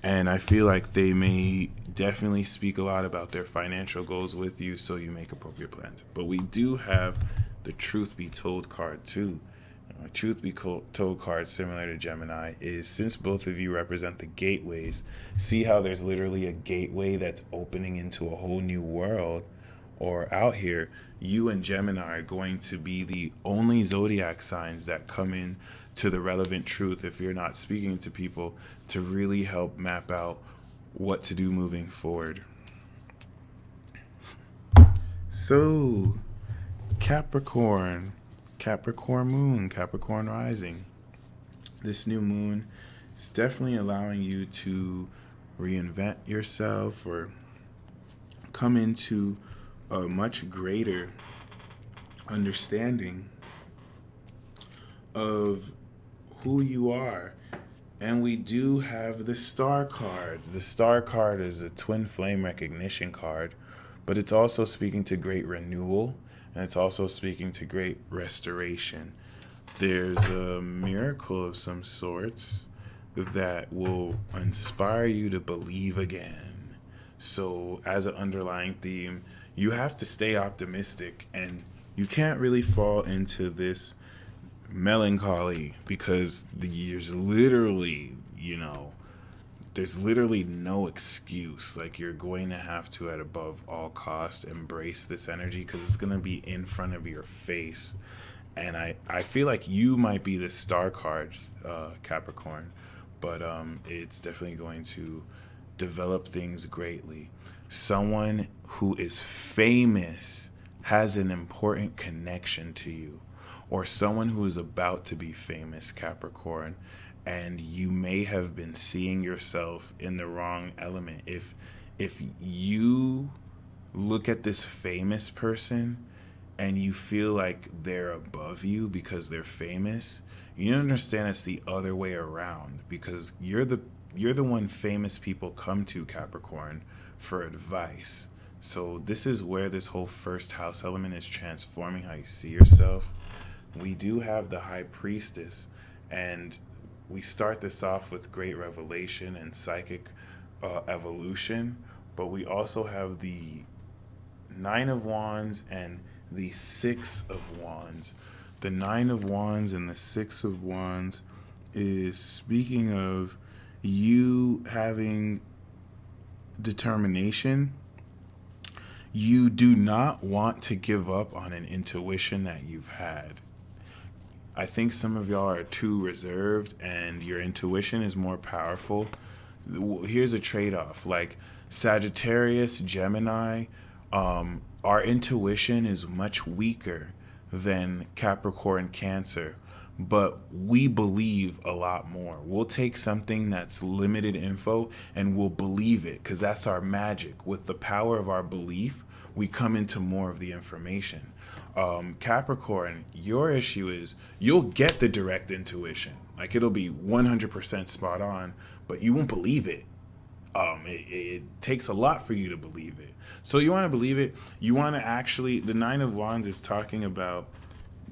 [SPEAKER 1] And I feel like they may definitely speak a lot about their financial goals with you, so you make appropriate plans. But we do have the Truth Be Told card too. Truth Be Told card, similar to Gemini, is since both of you represent the gateways, see how there's literally a gateway that's opening into a whole new world, or out here, you and Gemini are going to be the only zodiac signs that come in to the relevant truth if you're not speaking to people to really help map out what to do moving forward. So, Capricorn moon, Capricorn rising. This new moon is definitely allowing you to reinvent yourself or come into a much greater understanding of who you are. And we do have the Star card. The Star card is a twin flame recognition card, but it's also speaking to great renewal, and it's also speaking to great restoration. There's a miracle of some sorts that will inspire you to believe again. So as an underlying theme, you have to stay optimistic, and you can't really fall into this melancholy because there's literally no excuse. Like, you're going to have to, at above all costs, embrace this energy because it's going to be in front of your face. And I feel like you might be the Star card, Capricorn, but it's definitely going to develop things greatly. Someone who is famous has an important connection to you, or someone who is about to be famous, Capricorn, and you may have been seeing yourself in the wrong element. If you look at this famous person and you feel like they're above you because they're famous, you understand it's the other way around, because you're the one famous people come to, Capricorn, for advice. So this is where this whole first house element is transforming how you see yourself. We do have the High Priestess, and we start this off with great revelation and psychic evolution, but we also have the Nine of Wands and the Six of Wands. The Nine of Wands and the Six of Wands is speaking of you having determination. You do not want to give up on an intuition that you've had. I think some of y'all are too reserved and your intuition is more powerful. Here's a trade-off. Like Sagittarius, Gemini, our intuition is much weaker than Capricorn, Cancer, but we believe a lot more. We'll take something that's limited info and we'll believe it because that's our magic. With the power of our belief, we come into more of the information. Capricorn, your issue is you'll get the direct intuition. Like, it'll be 100% spot on, but you won't believe it. It takes a lot for you to believe it. So you want to believe it. You want to actually, the Nine of Wands is talking about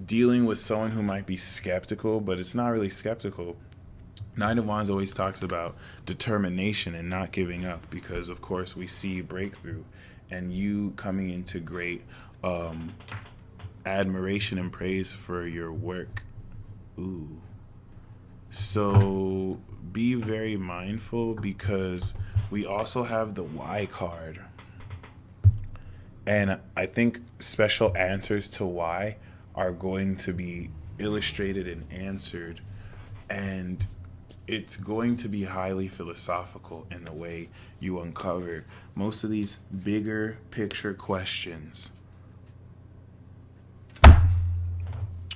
[SPEAKER 1] dealing with someone who might be skeptical, but it's not really skeptical. Nine of Wands always talks about determination and not giving up because, of course, we see breakthrough and you coming into great admiration and praise for your work. Ooh. So be very mindful because we also have the Y card. And I think special answers to why are going to be illustrated and answered. And it's going to be highly philosophical in the way you uncover most of these bigger picture questions.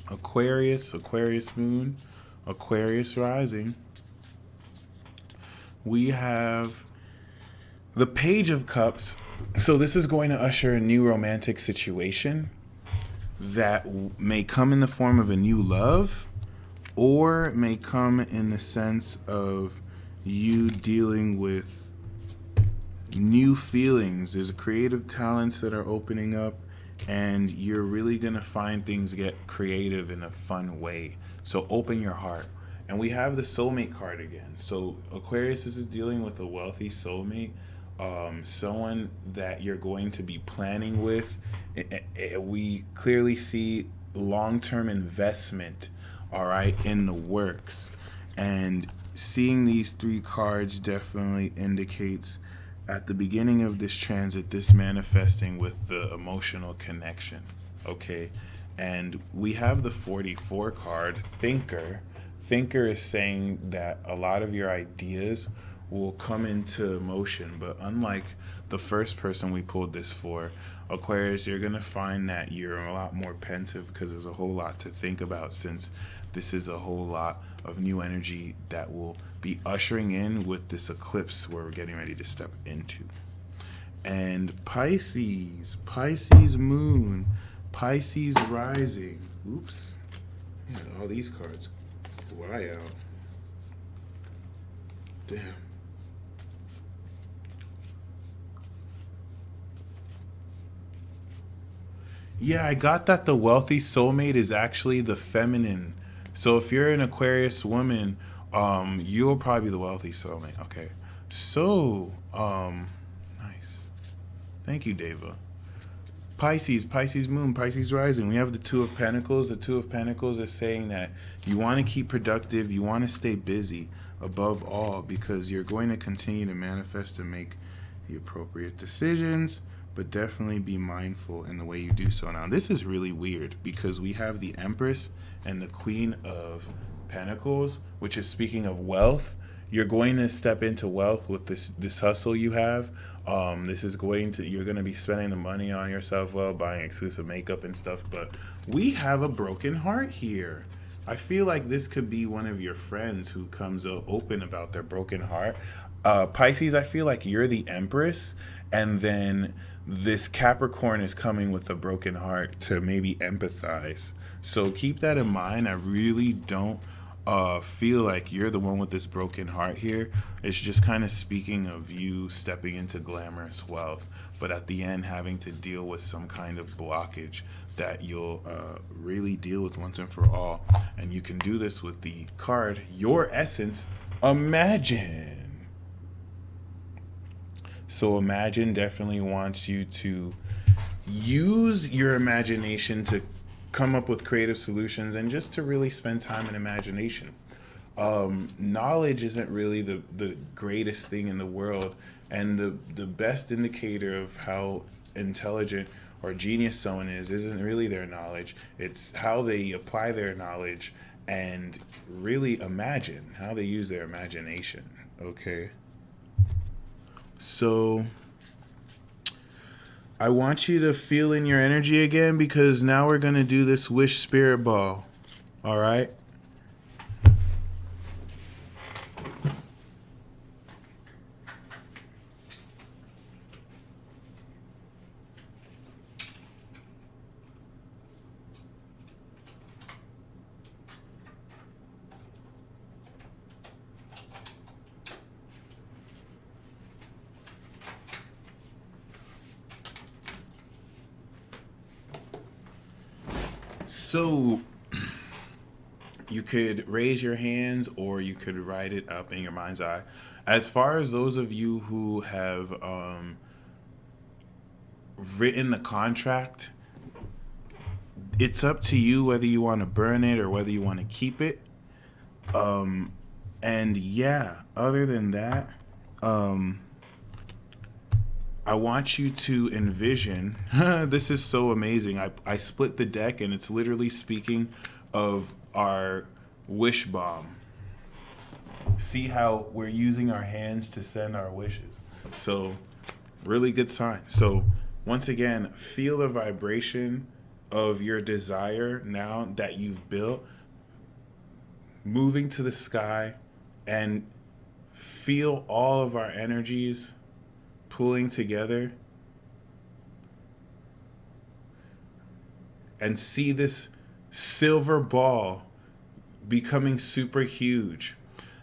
[SPEAKER 1] Aquarius, Aquarius moon, Aquarius rising. We have the Page of Cups. So this is going to usher a new romantic situation that may come in the form of a new love, or may come in the sense of you dealing with new feelings. There's creative talents that are opening up, and you're really going to find things get creative in a fun way. So open your heart. And we have the soulmate card again. So Aquarius, this is dealing with a wealthy soulmate, someone that you're going to be planning with. We clearly see long-term investment, all right, in the works. And seeing these three cards definitely indicates at the beginning of this transit, this manifesting with the emotional connection, okay? And we have the 44 card, Thinker. Thinker is saying that a lot of your ideas will come into motion, but unlike the first person we pulled this for, Aquarius, you're going to find that you're a lot more pensive because there's a whole lot to think about, since this is a whole lot of new energy that will be ushering in with this eclipse where we're getting ready to step into. And Pisces, Pisces moon, Pisces rising. Oops. Yeah, all these cards fly out. Damn. Yeah, I got that the wealthy soulmate is actually the feminine. So if you're an Aquarius woman, you'll probably be the wealthy soulmate. Okay. So, nice. Thank you, Deva. Pisces, Pisces moon, Pisces rising. We have the Two of Pentacles. The Two of Pentacles is saying that you want to keep productive, you want to stay busy above all, because you're going to continue to manifest and make the appropriate decisions, but definitely be mindful in the way you do so. Now, this is really weird because we have the Empress and the Queen of Pentacles, which is speaking of wealth. You're going to step into wealth with this hustle you have. This is you're going to be spending the money on yourself, well, buying exclusive makeup and stuff. But we have a broken heart here. I feel like this could be one of your friends who comes open about their broken heart. Pisces, I feel like you're the Empress, and then this Capricorn is coming with a broken heart to maybe empathize. So keep that in mind. I really don't feel like you're the one with this broken heart here. It's just kind of speaking of you stepping into glamorous wealth, but at the end having to deal with some kind of blockage that you'll really deal with once and for all. And you can do this with the card, Your Essence, Imagine. So Imagine definitely wants you to use your imagination to come up with creative solutions and just to really spend time in imagination. Knowledge isn't really the greatest thing in the world, and the best indicator of how intelligent or genius someone isn't really their knowledge. It's how they apply their knowledge and really imagine, how they use their imagination. Okay. So I want you to feel in your energy again, because now we're going to do this wish spirit ball. All right? So you could raise your hands or you could write it up in your mind's eye. As far as those of you who have written the contract, it's up to you whether you want to burn it or whether you want to keep it. And yeah, other than that, I want you to envision, this is so amazing. I split the deck and it's literally speaking of our wish bomb. See how we're using our hands to send our wishes. So, really good sign. So, once again, feel the vibration of your desire now that you've built, moving to the sky, and feel all of our energies pulling together, and see this silver ball becoming super huge.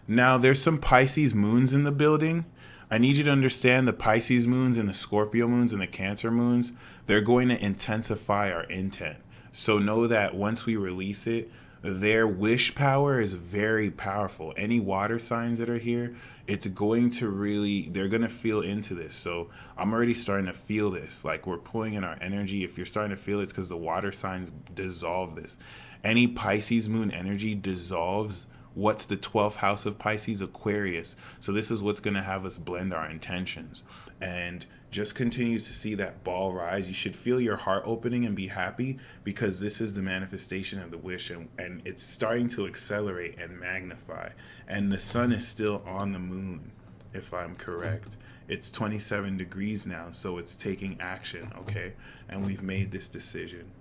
[SPEAKER 1] Now, there's some Pisces moons in the building. I need you to understand the Pisces moons and the Scorpio moons and the Cancer moons, they're going to intensify our intent. So know that once we release it, their wish power is very powerful. Any water signs that are here, it's going to really, they're going to feel into this. So I'm already starting to feel this. Like, we're pulling in our energy. If you're starting to feel it, it's because the water signs dissolve this. Any Pisces moon energy dissolves what's the 12th house of Pisces? Aquarius. So this is what's going to have us blend our intentions. And just continues to see that ball rise. You should feel your heart opening and be happy, because this is the manifestation of the wish, and it's starting to accelerate and magnify. And the sun is still on the moon, if I'm correct. It's 27 degrees now, so it's taking action, okay? And we've made this decision.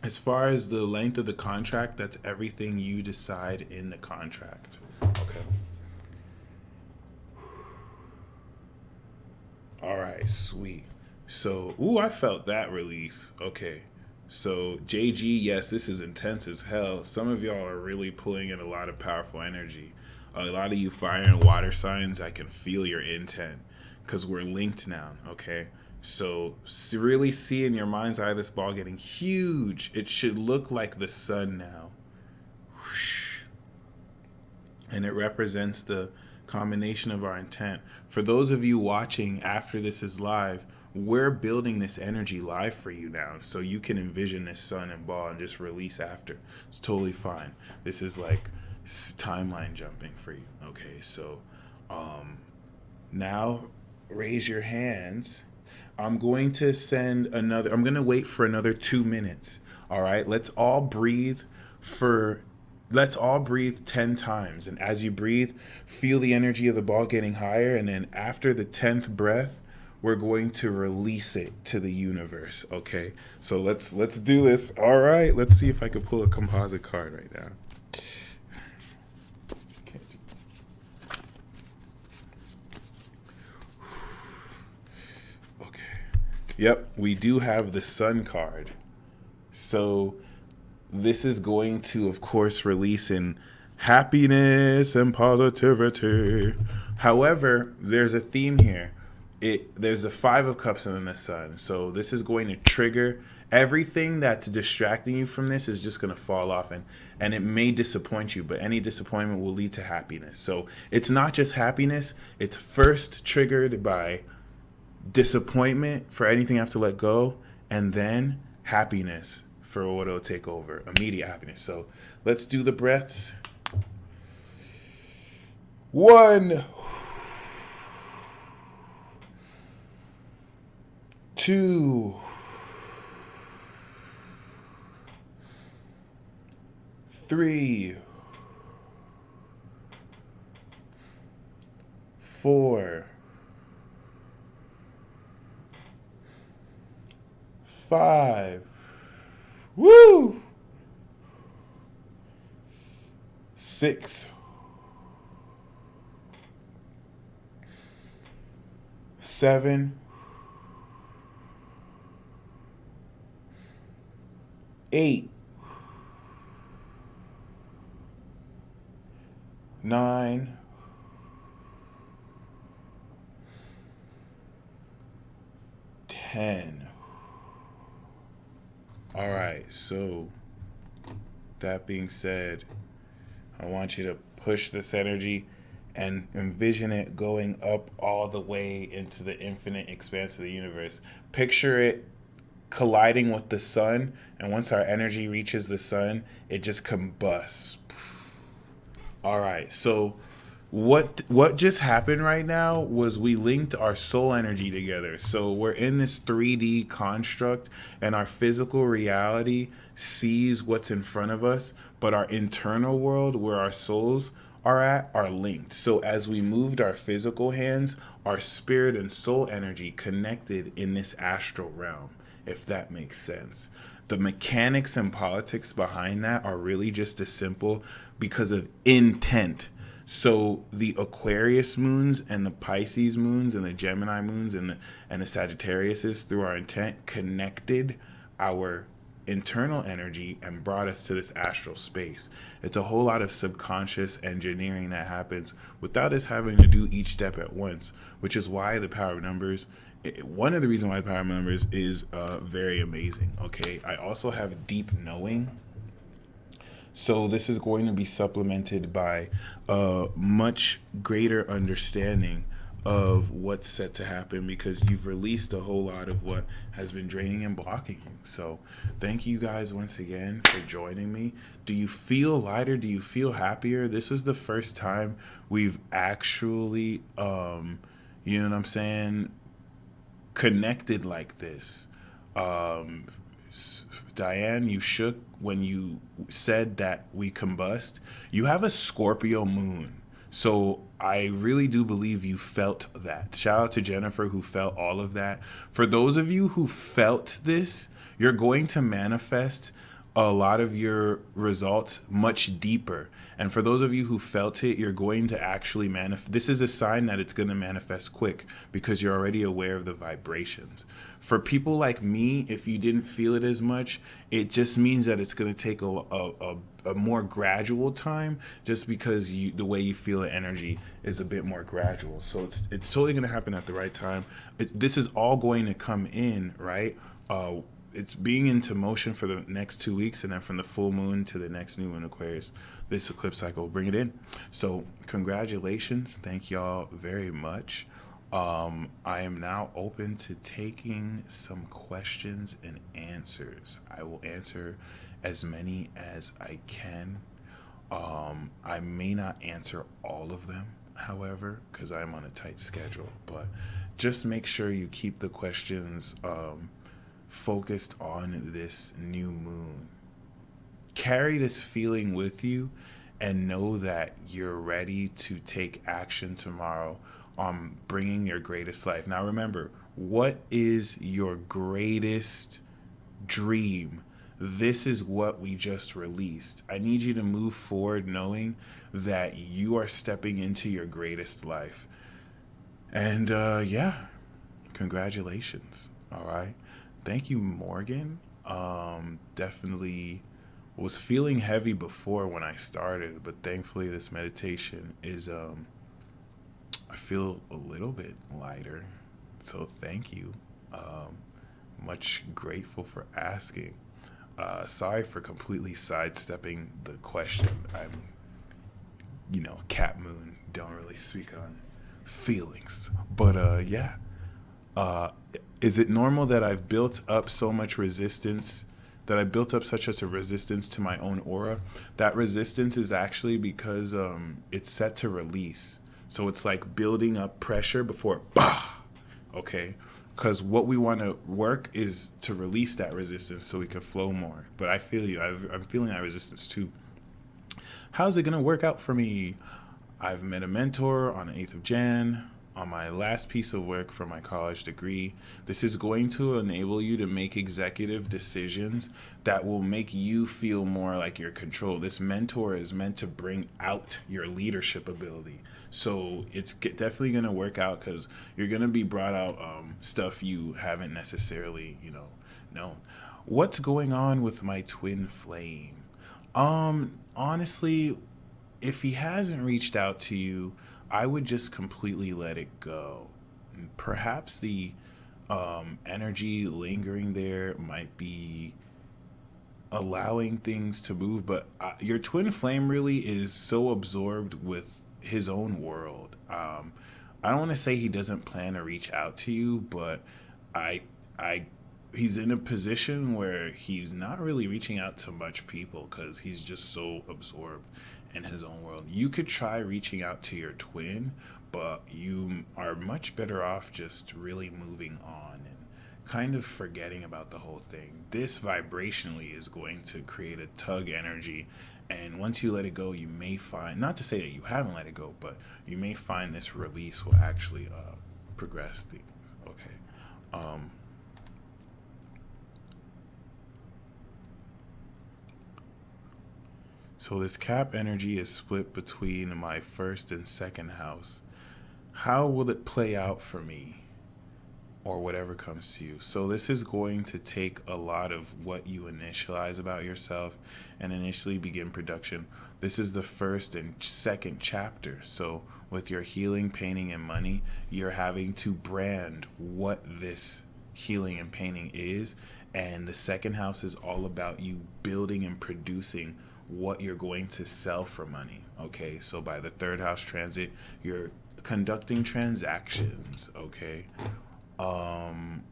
[SPEAKER 1] As far as the length of the contract, that's everything you decide in the contract. Okay. All right, sweet. So, I felt that release. Okay. So, JG, yes, this is intense as hell. Some of y'all are really pulling in a lot of powerful energy. A lot of you fire and water signs, I can feel your intent because we're linked now, okay? So, really see in your mind's eye this ball getting huge. It should look like the sun now. Whoosh. And it represents the combination of our intent. For those of you watching after this is live, we're building this energy live for you now, so you can envision this sun and ball and just release after. It's totally fine. This is like timeline jumping for you. Okay, so now raise your hands. I'm going to I'm going to wait for another 2 minutes. All right, let's all breathe 10 times. And as you breathe, feel the energy of the ball getting higher. And then after the 10th breath, we're going to release it to the universe. Okay, so let's do this. All right, let's see if I can pull a composite card right now. Okay. Yep, we do have the sun card. So this is going to, of course, release in happiness and positivity. However, there's a theme here. There's the 5 of Cups and then the sun. So this is going to trigger everything that's distracting you from this is just going to fall off, and it may disappoint you, but any disappointment will lead to happiness. So it's not just happiness. It's first triggered by disappointment for anything I have to let go, and then happiness for what it'll take over, immediate happiness. So let's do the breaths. 1, 2, 3, 4, 5. Woo! 6, 7, 8, 9, 10. All right, so that being said, I want you to push this energy and envision it going up all the way into the infinite expanse of the universe. Picture it colliding with the sun, and once our energy reaches the sun, it just combusts. All right, so what just happened right now was we linked our soul energy together. So we're in this 3D construct, and our physical reality sees what's in front of us, but our internal world, where our souls are at, are linked. So as we moved our physical hands, our spirit and soul energy connected in this astral realm, if that makes sense. The mechanics and politics behind that are really just as simple because of intent. So the Aquarius moons and the Pisces moons and the Gemini moons and the Sagittariuses, through our intent, connected our internal energy and brought us to this astral space. It's a whole lot of subconscious engineering that happens without us having to do each step at once, which is why the power of numbers, one of the reasons why the power of numbers is very amazing. Okay, I also have deep knowing. So this is going to be supplemented by a much greater understanding of what's set to happen, because you've released a whole lot of what has been draining and blocking you. So thank you guys once again for joining me. Do you feel lighter? Do you feel happier? This was the first time we've actually, you know what I'm saying, connected like this. Diane, you shook when you said that we combust. You have a Scorpio moon. So I really do believe you felt that. Shout out to Jennifer who felt all of that. For those of you who felt this, you're going to manifest a lot of your results much deeper. And for those of you who felt it, you're going to actually manifest. This is a sign that it's going to manifest quick because you're already aware of the vibrations. For people like me, if you didn't feel it as much, it just means that it's going to take a more gradual time, just because the way you feel the energy is a bit more gradual. So it's totally going to happen at the right time. This is all going to come in, right? It's being into motion for the next 2 weeks, and then from the full moon to the next new moon Aquarius, this eclipse cycle will bring it in. So congratulations. Thank y'all very much. I am now open to taking some questions and answers. I will answer as many as I can. I may not answer all of them, however, because I'm on a tight schedule, but just make sure you keep the questions focused on this new moon. Carry this feeling with you and know that you're ready to take action tomorrow on bringing your greatest life. Now remember, what is your greatest dream? This is what we just released. I need you to move forward knowing that you are stepping into your greatest life. And yeah, congratulations. All right. Thank you, Morgan. Definitely was feeling heavy before when I started, but thankfully this meditation is I feel a little bit lighter. So thank you. Much grateful for asking. Sorry for completely sidestepping the question. I'm, Cat Moon, don't really speak on feelings. But yeah. Is it normal that I've built up so much resistance, that I built up such a resistance to my own aura? That resistance is actually because it's set to release. So it's like building up pressure before, bah! Okay? Because what we want to work is to release that resistance so we can flow more. But I feel you. I'm feeling that resistance too. How's it going to work out for me? I've met a mentor on the 8th of Jan. On my last piece of work for my college degree. This is going to enable you to make executive decisions that will make you feel more like you're controlled. This mentor is meant to bring out your leadership ability. So it's definitely going to work out because you're going to be brought out stuff you haven't necessarily, known. What's going on with my twin flame? Honestly, if he hasn't reached out to you, I would just completely let it go. Perhaps the energy lingering there might be allowing things to move. But your twin flame really is so absorbed with his own world. I don't want to say he doesn't plan to reach out to you, but I, I, he's in a position where he's not really reaching out to much people because he's just so absorbed in his own world. You could try reaching out to your twin, but you are much better off just really moving on and kind of forgetting about the whole thing. This vibrationally is going to create a tug energy, and once you let it go, you may find, not to say that you haven't let it go, but you may find this release will actually progress things. Okay. Um, so this cap energy is split between my first and second house. How will it play out for me? Or whatever comes to you. So this is going to take a lot of what you initialize about yourself and initially begin production. This is the first and second chapter. So with your healing, painting, and money, you're having to brand what this healing and painting is. And the second house is all about you building and producing what you're going to sell for money. Okay, so by the third house transit, you're conducting transactions. Okay. Um,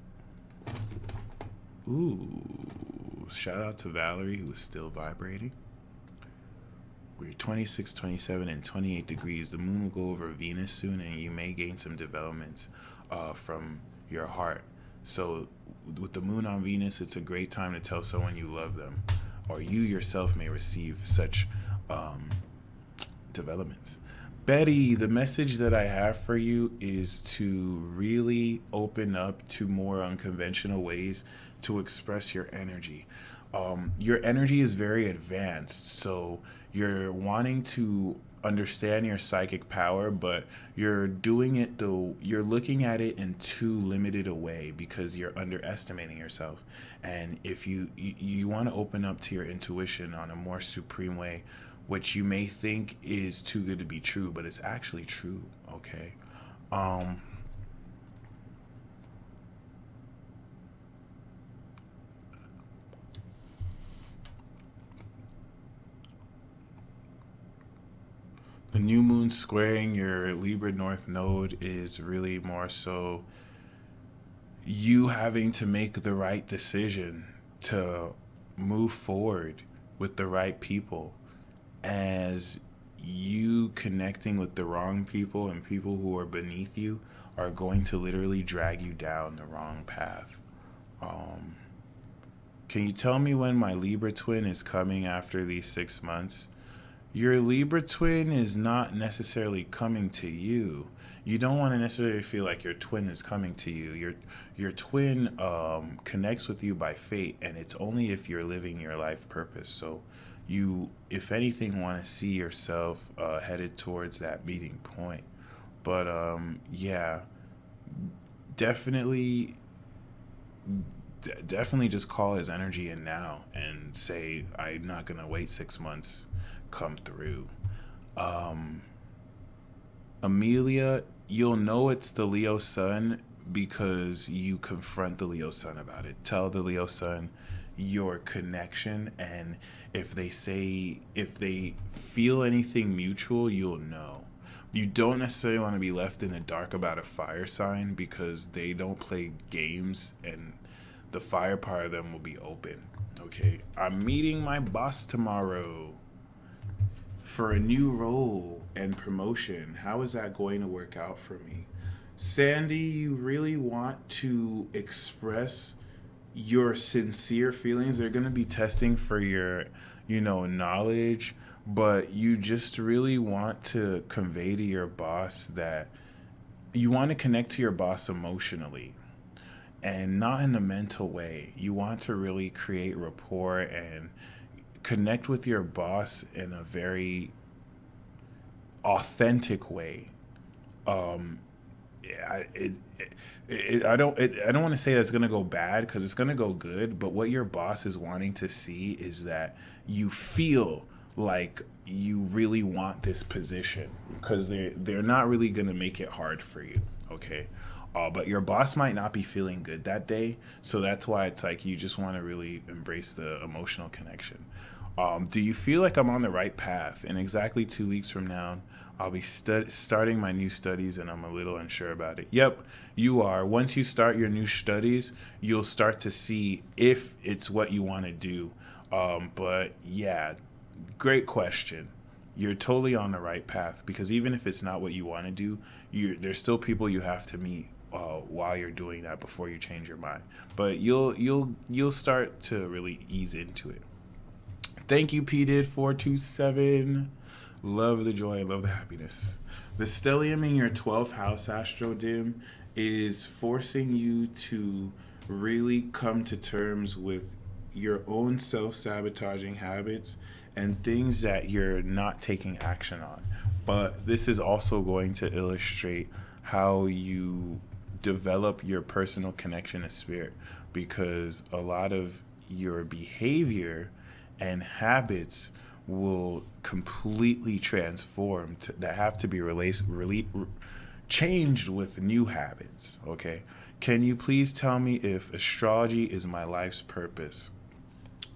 [SPEAKER 1] Ooh, shout out to Valerie who is still vibrating. We're 26, 27, and 28 degrees. The moon will go over Venus soon, and you may gain some developments from your heart. So, with the moon on Venus, it's a great time to tell someone you love them, or you yourself may receive such um, developments. Betty, the message that I have for you is to really open up to more unconventional ways to express your energy. Your energy is very advanced, so you're wanting to understand your psychic power, but you're doing it though, you're looking at it in too limited a way because you're underestimating yourself. And if you want to open up to your intuition on a more supreme way, which you may think is too good to be true, but it's actually true. Okay. Um, the new moon squaring your Libra North node is really more so you having to make the right decision to move forward with the right people, as you connecting with the wrong people and people who are beneath you are going to literally drag you down the wrong path. Um, can you tell me when my Libra twin is coming after these 6 months? Your Libra twin is not necessarily coming to you. You don't want to necessarily feel like your twin is coming to you. Your twin connects with you by fate, and it's only if you're living your life purpose. So you, if anything, want to see yourself headed towards that meeting point. But yeah, definitely, definitely just call his energy in now and say, I'm not gonna wait 6 months. Come through. Um, Amelia, you'll know it's the Leo sun because you confront the Leo sun about it. Tell the Leo sun your connection, and if they feel anything mutual, you'll know. You don't necessarily want to be left in the dark about a fire sign because they don't play games, and the fire part of them will be open. Okay, I'm meeting my boss tomorrow for a new role and promotion. How is that going to work out for me? Sandy, you really want to express your sincere feelings. They're going to be testing for your, knowledge, but you just really want to convey to your boss that you want to connect to your boss emotionally and not in a mental way. You want to really create rapport and connect with your boss in a very authentic way. Um, I don't want to say that's gonna go bad because it's gonna go good. But what your boss is wanting to see is that you feel like you really want this position because they're not really gonna make it hard for you. Okay. But your boss might not be feeling good that day. So that's why it's like you just want to really embrace the emotional connection. Do you feel like I'm on the right path? In exactly 2 weeks from now, I'll be starting my new studies and I'm a little unsure about it. Yep, you are. Once you start your new studies, you'll start to see if it's what you want to do. But yeah, great question. You're totally on the right path because even if it's not what you want to do, there's still people you have to meet while you're doing that before you change your mind. But you'll start to really ease into it. Thank you, P did 427. Love the joy, love the happiness. The stellium in your 12th house, Astro Dim, is forcing you to really come to terms with your own self-sabotaging habits and things that you're not taking action on. But this is also going to illustrate how you develop your personal connection to spirit, because a lot of your behavior and habits will completely transform that have to be changed with new habits. Okay, can you please tell me if astrology is my life's purpose?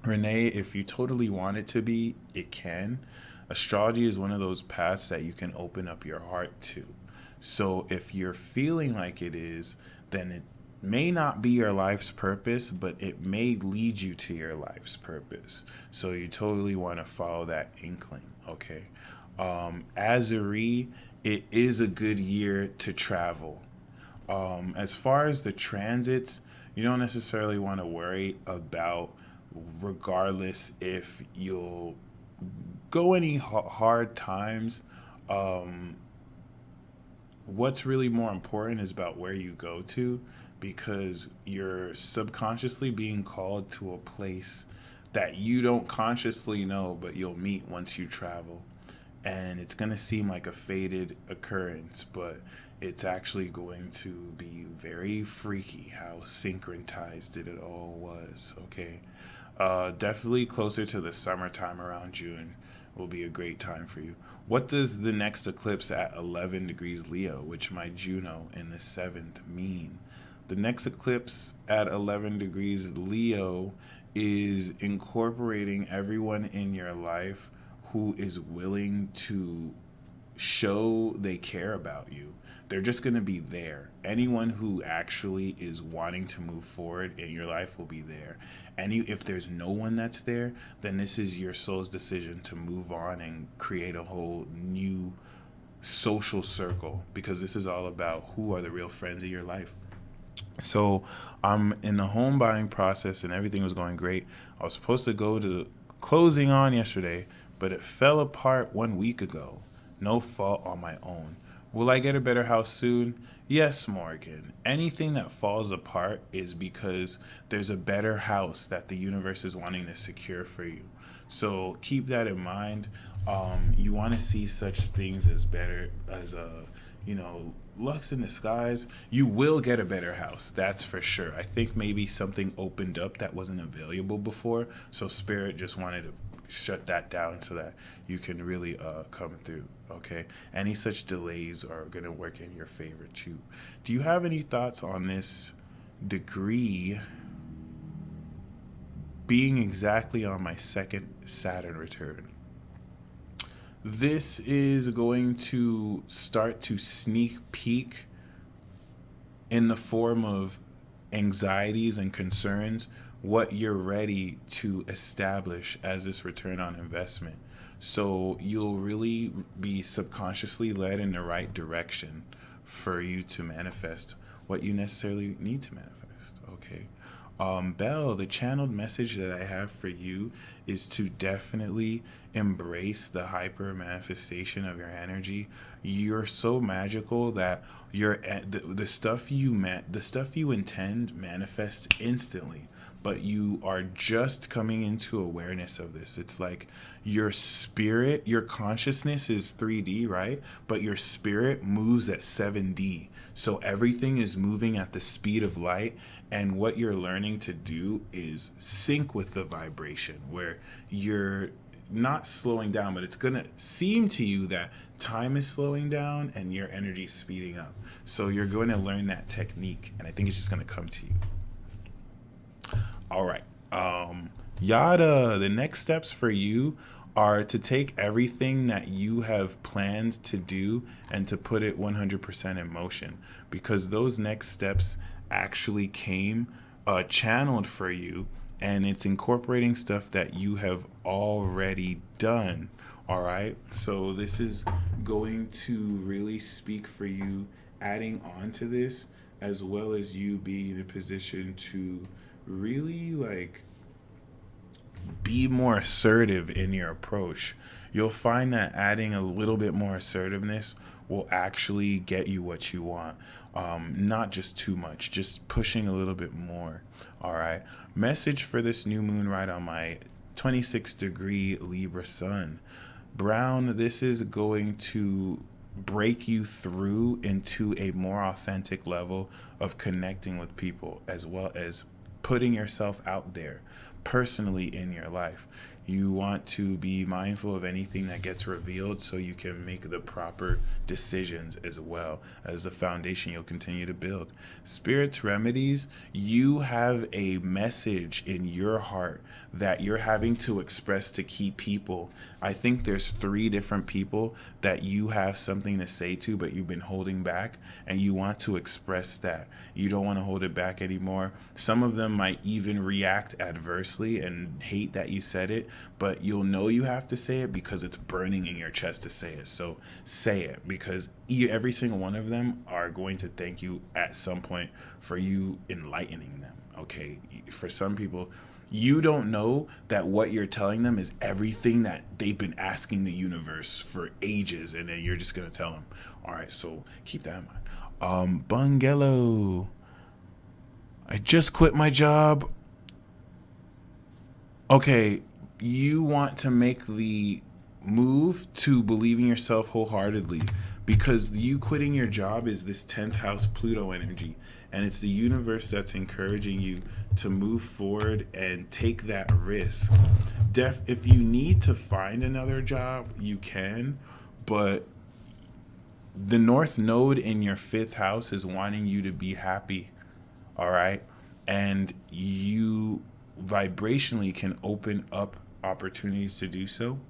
[SPEAKER 1] Renee, if you totally want it to be, it can. Astrology is one of those paths that you can open up your heart to. So if you're feeling like it is, then it may not be your life's purpose, but it may lead you to your life's purpose. So you totally want to follow that inkling, okay? Azuri, it is a good year to travel. As far as the transits, you don't necessarily want to worry about, regardless if you'll go any hard times. What's really more important is about where you go to, because you're subconsciously being called to a place that you don't consciously know, but you'll meet once you travel. And it's going to seem like a fated occurrence, but it's actually going to be very freaky how synchronized it all was, okay? Definitely closer to the summertime around June will be a great time for you. What does the next eclipse at 11 degrees Leo, which my Juno in the 7th, mean? The next eclipse at 11 degrees Leo is incorporating everyone in your life who is willing to show they care about you. They're just going to be there. Anyone who actually is wanting to move forward in your life will be there. And if there's no one that's there, then this is your soul's decision to move on and create a whole new social circle, because this is all about who are the real friends of your life. So I'm in the home buying process and everything was going great. I was supposed to go to closing on yesterday, but it fell apart 1 week ago. No fault on my own. Will I get a better house soon? Yes, Morgan. Anything that falls apart is because there's a better house that the universe is wanting to secure for you. So keep that in mind. You want to see such things as better, as lucks in the skies. You will get a better house, that's for sure. I think maybe something opened up that wasn't available before, so Spirit just wanted to shut that down so that you can really come through, okay? Any such delays are going to work in your favor too. Do you have any thoughts on this degree being exactly on my second Saturn return? This is going to start to sneak peek in the form of anxieties and concerns what you're ready to establish as this return on investment. So you'll really be subconsciously led in the right direction for you to manifest what you necessarily need to manifest, okay? Belle, the channeled message that I have for you is to definitely embrace the hyper manifestation of your energy. You're so magical that the stuff you intend manifests instantly, but you are just coming into awareness of this. It's like your spirit, your consciousness is 3D, right? But your spirit moves at 7D. So everything is moving at the speed of light. And what you're learning to do is sync with the vibration, where you're not slowing down, but it's going to seem to you that time is slowing down and your energy is speeding up. So you're going to learn that technique, and I think it's just going to come to you. All right. Yada, the next steps for you are to take everything that you have planned to do and to put it 100% in motion, because those next steps actually came channeled for you, and it's incorporating stuff that you have already done. All right. So this is going to really speak for you adding on to this, as well as you being in a position to really like be more assertive in your approach. You'll find that adding a little bit more assertiveness will actually get you what you want. Not just too much, just pushing a little bit more. All right. Message for this new moon right on my 26-degree Libra sun. Brown, this is going to break you through into a more authentic level of connecting with people, as well as putting yourself out there personally in your life. You want to be mindful of anything that gets revealed so you can make the proper decisions, as well as the foundation you'll continue to build. Spirit's remedies, you have a message in your heart that you're having to express to key people. I think there's 3 different people that you have something to say to, but you've been holding back, and you want to express that. You don't want to hold it back anymore. Some of them might even react adversely and hate that you said it, but you'll know you have to say it because it's burning in your chest to say it. So say it, because every single one of them are going to thank you at some point for you enlightening them. Okay. For some people, you don't know that what you're telling them is everything that they've been asking the universe for ages, and then you're just going to tell them. All right, so keep that in mind. Bungello, I just quit my job. Okay, you want to make the move to believing yourself wholeheartedly, because you quitting your job is this 10th house Pluto energy, and it's the universe that's encouraging you to move forward and take that risk. If you need to find another job, you can, but the North Node in your 5th house is wanting you to be happy, all right? And you vibrationally can open up opportunities to do so.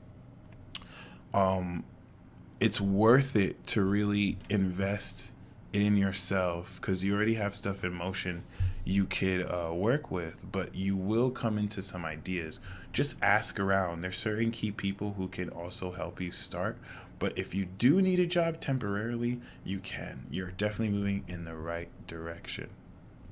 [SPEAKER 1] It's worth it to really invest in yourself, because you already have stuff in motion you could work with, but you will come into some ideas. Just ask around. There's certain key people who can also help you start, but if you do need a job temporarily, you can. You're definitely moving in the right direction.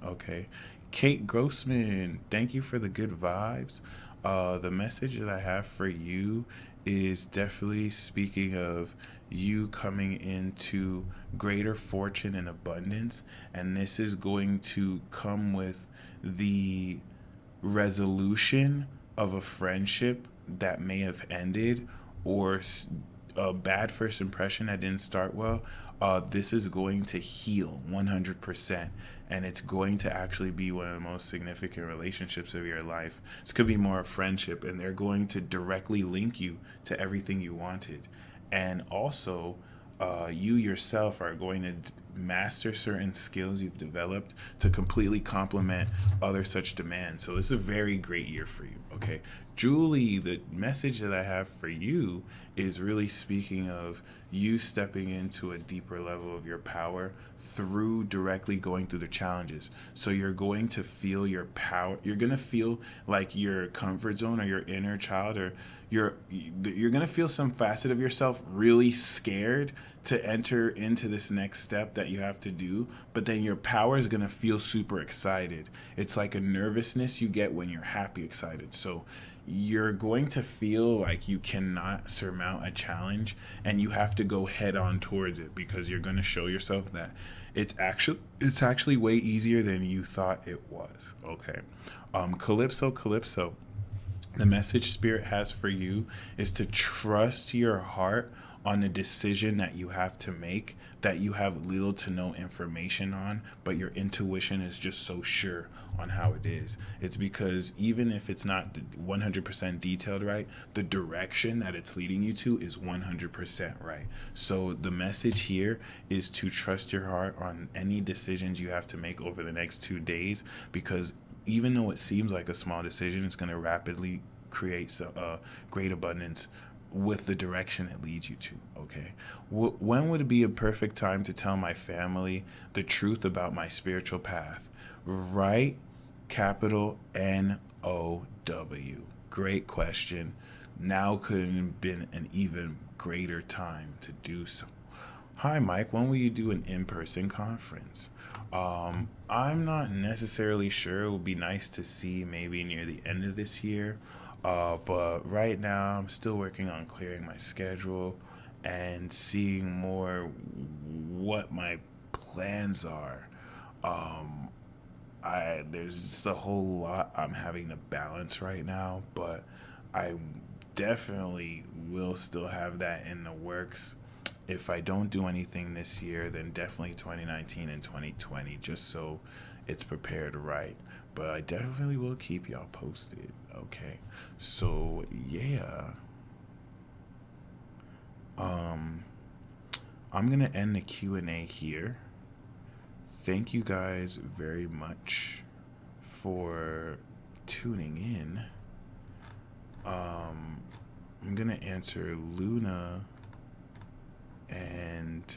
[SPEAKER 1] Okay. Kate Grossman, thank you for the good vibes. The message that I have for you is definitely speaking of you coming into greater fortune and abundance, and this is going to come with the resolution of a friendship that may have ended, or a bad first impression that didn't start well. This is going to heal 100%, and it's going to actually be one of the most significant relationships of your life. This could be more a friendship, and they're going to directly link you to everything you wanted. And also, you yourself are going to master certain skills you've developed to completely complement other such demands. So this is a very great year for you. Okay, Julie, the message that I have for you is really speaking of you stepping into a deeper level of your power through directly going through the challenges. So you're going to feel your power. You're going to feel like your comfort zone or your inner child, or you're going to feel some facet of yourself really scared to enter into this next step that you have to do, but then your power is going to feel super excited. It's like a nervousness you get when you're happy excited. So you're going to feel like you cannot surmount a challenge, and you have to go head on towards it, because you're going to show yourself that it's actually way easier than you thought it was. Okay. Calypso, the message Spirit has for you is to trust your heart on a decision that you have to make that you have little to no information on, but your intuition is just so sure on how it is. It's because even if it's not 100% detailed right, the direction that it's leading you to is 100% right. So the message here is to trust your heart on any decisions you have to make over the next 2 days, because even though it seems like a small decision, it's going to rapidly create some great abundance with the direction it leads you to. Okay, when would it be a perfect time to tell my family the truth about my spiritual path? Right, capital NOW. Great question. Now couldn't have been an even greater time to do so. Hi, Mike. When will you do an in-person conference? I'm not necessarily sure. It would be nice to see maybe near the end of this year. But right now, I'm still working on clearing my schedule and seeing more what my plans are. There's just a whole lot I'm having to balance right now, but I definitely will still have that in the works. If I don't do anything this year, then definitely 2019 and 2020, just so it's prepared right. But I definitely will keep y'all posted. Okay, so yeah, I'm gonna end the Q&A here. Thank you guys very much for tuning in. I'm gonna answer Luna and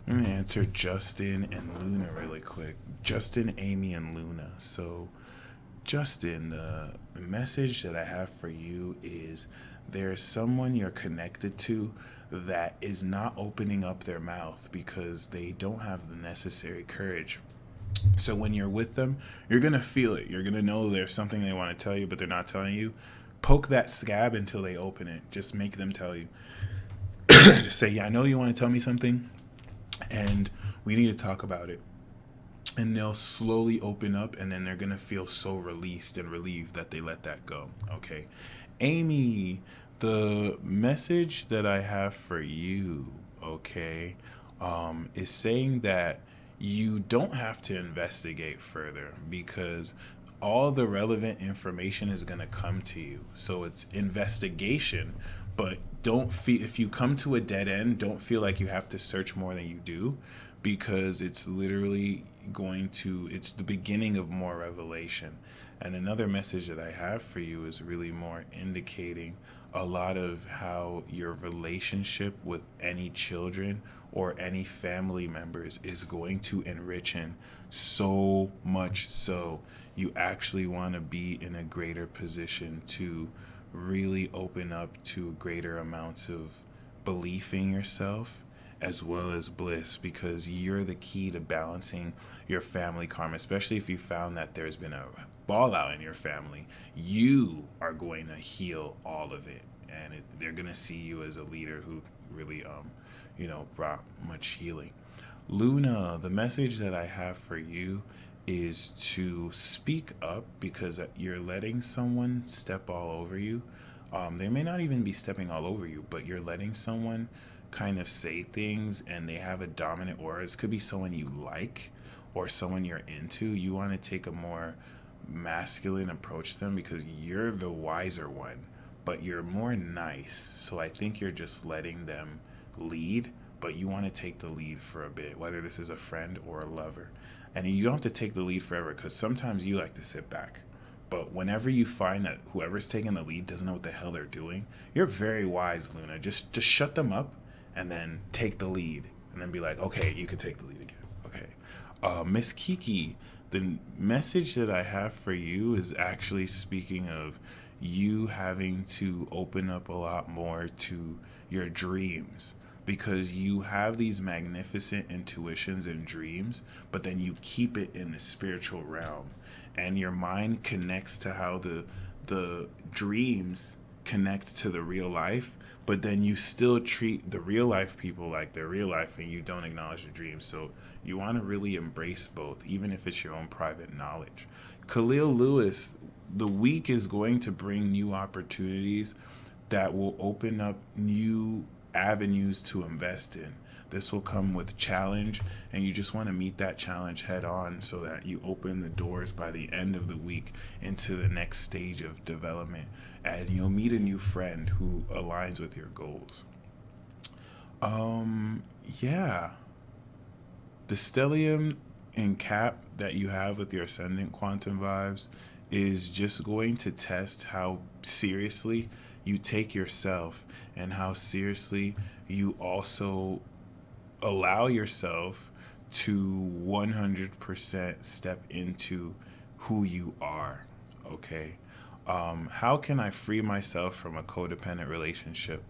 [SPEAKER 1] I'm gonna answer Justin and Luna really quick. Justin, Amy, and Luna. So Justin, the message that I have for you is there's someone you're connected to that is not opening up their mouth because they don't have the necessary courage. So when you're with them, you're going to feel it. You're going to know there's something they want to tell you, but they're not telling you. Poke that scab until they open it. Just make them tell you. Just say, yeah, I know you want to tell me something, and we need to talk about it. And they'll slowly open up, and then they're going to feel so released and relieved that they let that go. Okay. Amy, the message that I have for you, okay, is saying that you don't have to investigate further because all the relevant information is going to come to you. So it's investigation, but don't feel, if you come to a dead end, don't feel like you have to search more than you do, because it's literally it's the beginning of more revelation. And another message that I have for you is really more indicating a lot of how your relationship with any children or any family members is going to enrich in so much so you actually want to be in a greater position to really open up to greater amounts of belief in yourself as well as bliss, because you're the key to balancing your family karma. Especially if you found that there's been a fallout in your family, you are going to heal all of it, and they're going to see you as a leader who really brought much healing. Luna, the message that I have for you is to speak up, because you're letting someone step all over you. They may not even be stepping all over you, but you're letting someone kind of say things, and they have a dominant aura. This could be someone you like or someone you're into. You want to take a more masculine approach to them because you're the wiser one, but you're more nice. So I think you're just letting them lead, but you want to take the lead for a bit, whether this is a friend or a lover. And you don't have to take the lead forever, because sometimes you like to sit back. But whenever you find that whoever's taking the lead doesn't know what the hell they're doing, you're very wise, Luna. Just shut them up and then take the lead, and then be like, okay, you can take the lead again. Okay. Miss Kiki, the message that I have for you is actually speaking of you having to open up a lot more to your dreams, because you have these magnificent intuitions and dreams, but then you keep it in the spiritual realm, and your mind connects to how the dreams connect to the real life, but then you still treat the real life people like they're real life and you don't acknowledge the dreams. So you want to really embrace both, even if it's your own private knowledge. Khalil Lewis, the week is going to bring new opportunities that will open up new avenues to invest in. This will come with challenge, and you just want to meet that challenge head on so that you open the doors by the end of the week into the next stage of development, and you'll meet a new friend who aligns with your goals. Yeah. The stellium and cap that you have with your ascendant quantum vibes is just going to test how seriously you take yourself and how seriously you also allow yourself to 100% step into who you are. Okay. How can I free myself from a codependent relationship?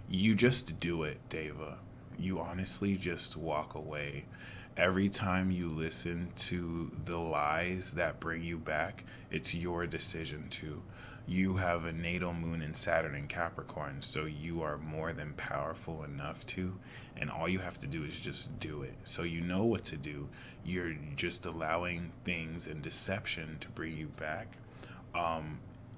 [SPEAKER 1] You just do it, Deva. You honestly just walk away. Every time you listen to the lies that bring you back, it's your decision to. You have a natal moon in Saturn in Capricorn, so you are more than powerful enough to, and all you have to do is just do it. So you know what to do. You're just allowing things and deception to bring you back.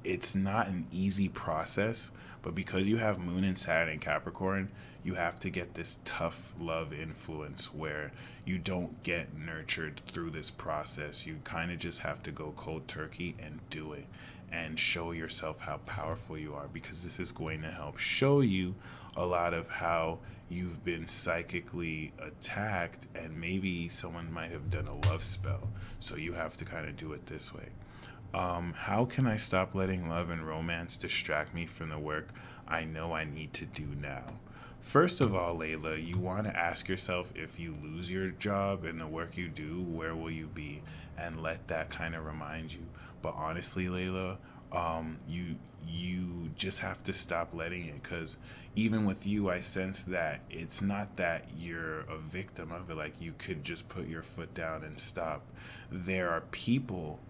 [SPEAKER 1] It's not an easy process, but because you have moon and Saturn in Capricorn, you have to get this tough love influence where you don't get nurtured through this process. You kind of just have to go cold turkey and do it and show yourself how powerful you are, because this is going to help show you a lot of how you've been psychically attacked, and maybe someone might have done a love spell. So you have to kind of do it this way. How can I stop letting love and romance distract me from the work I know I need to do now? First of all, Layla, you want to ask yourself, if you lose your job and the work you do, where will you be? And let that kind of remind you. But honestly, Layla, you just have to stop letting it, because even with you, I sense that it's not that you're a victim of it. Like, you could just put your foot down and stop. There are people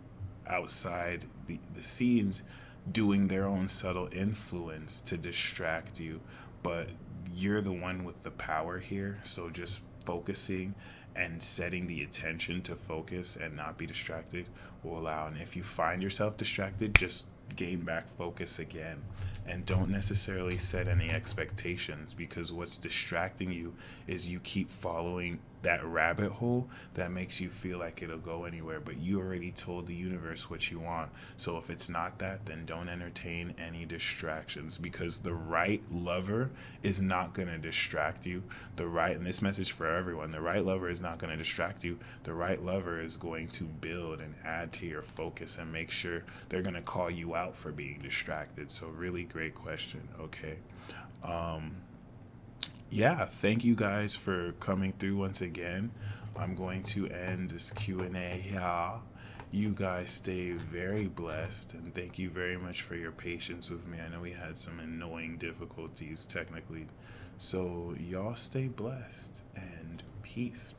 [SPEAKER 1] outside the scenes doing their own subtle influence to distract you, but you're the one with the power here. So just focusing and setting the attention to focus and not be distracted will allow. And if you find yourself distracted, just gain back focus again, and don't necessarily set any expectations, because what's distracting you is you keep following that rabbit hole that makes you feel like it'll go anywhere, but you already told the universe what you want. So if it's not that, then don't entertain any distractions, because the right lover is not going to distract you. And this message for everyone, the right lover is not going to distract you. The right lover is going to build and add to your focus and make sure they're going to call you out for being distracted. So really great question. Okay. Yeah, thank you guys for coming through once again. I'm going to end this Q&A here. You guys stay very blessed, and thank you very much for your patience with me. I know we had some annoying difficulties technically. So y'all stay blessed, and peace.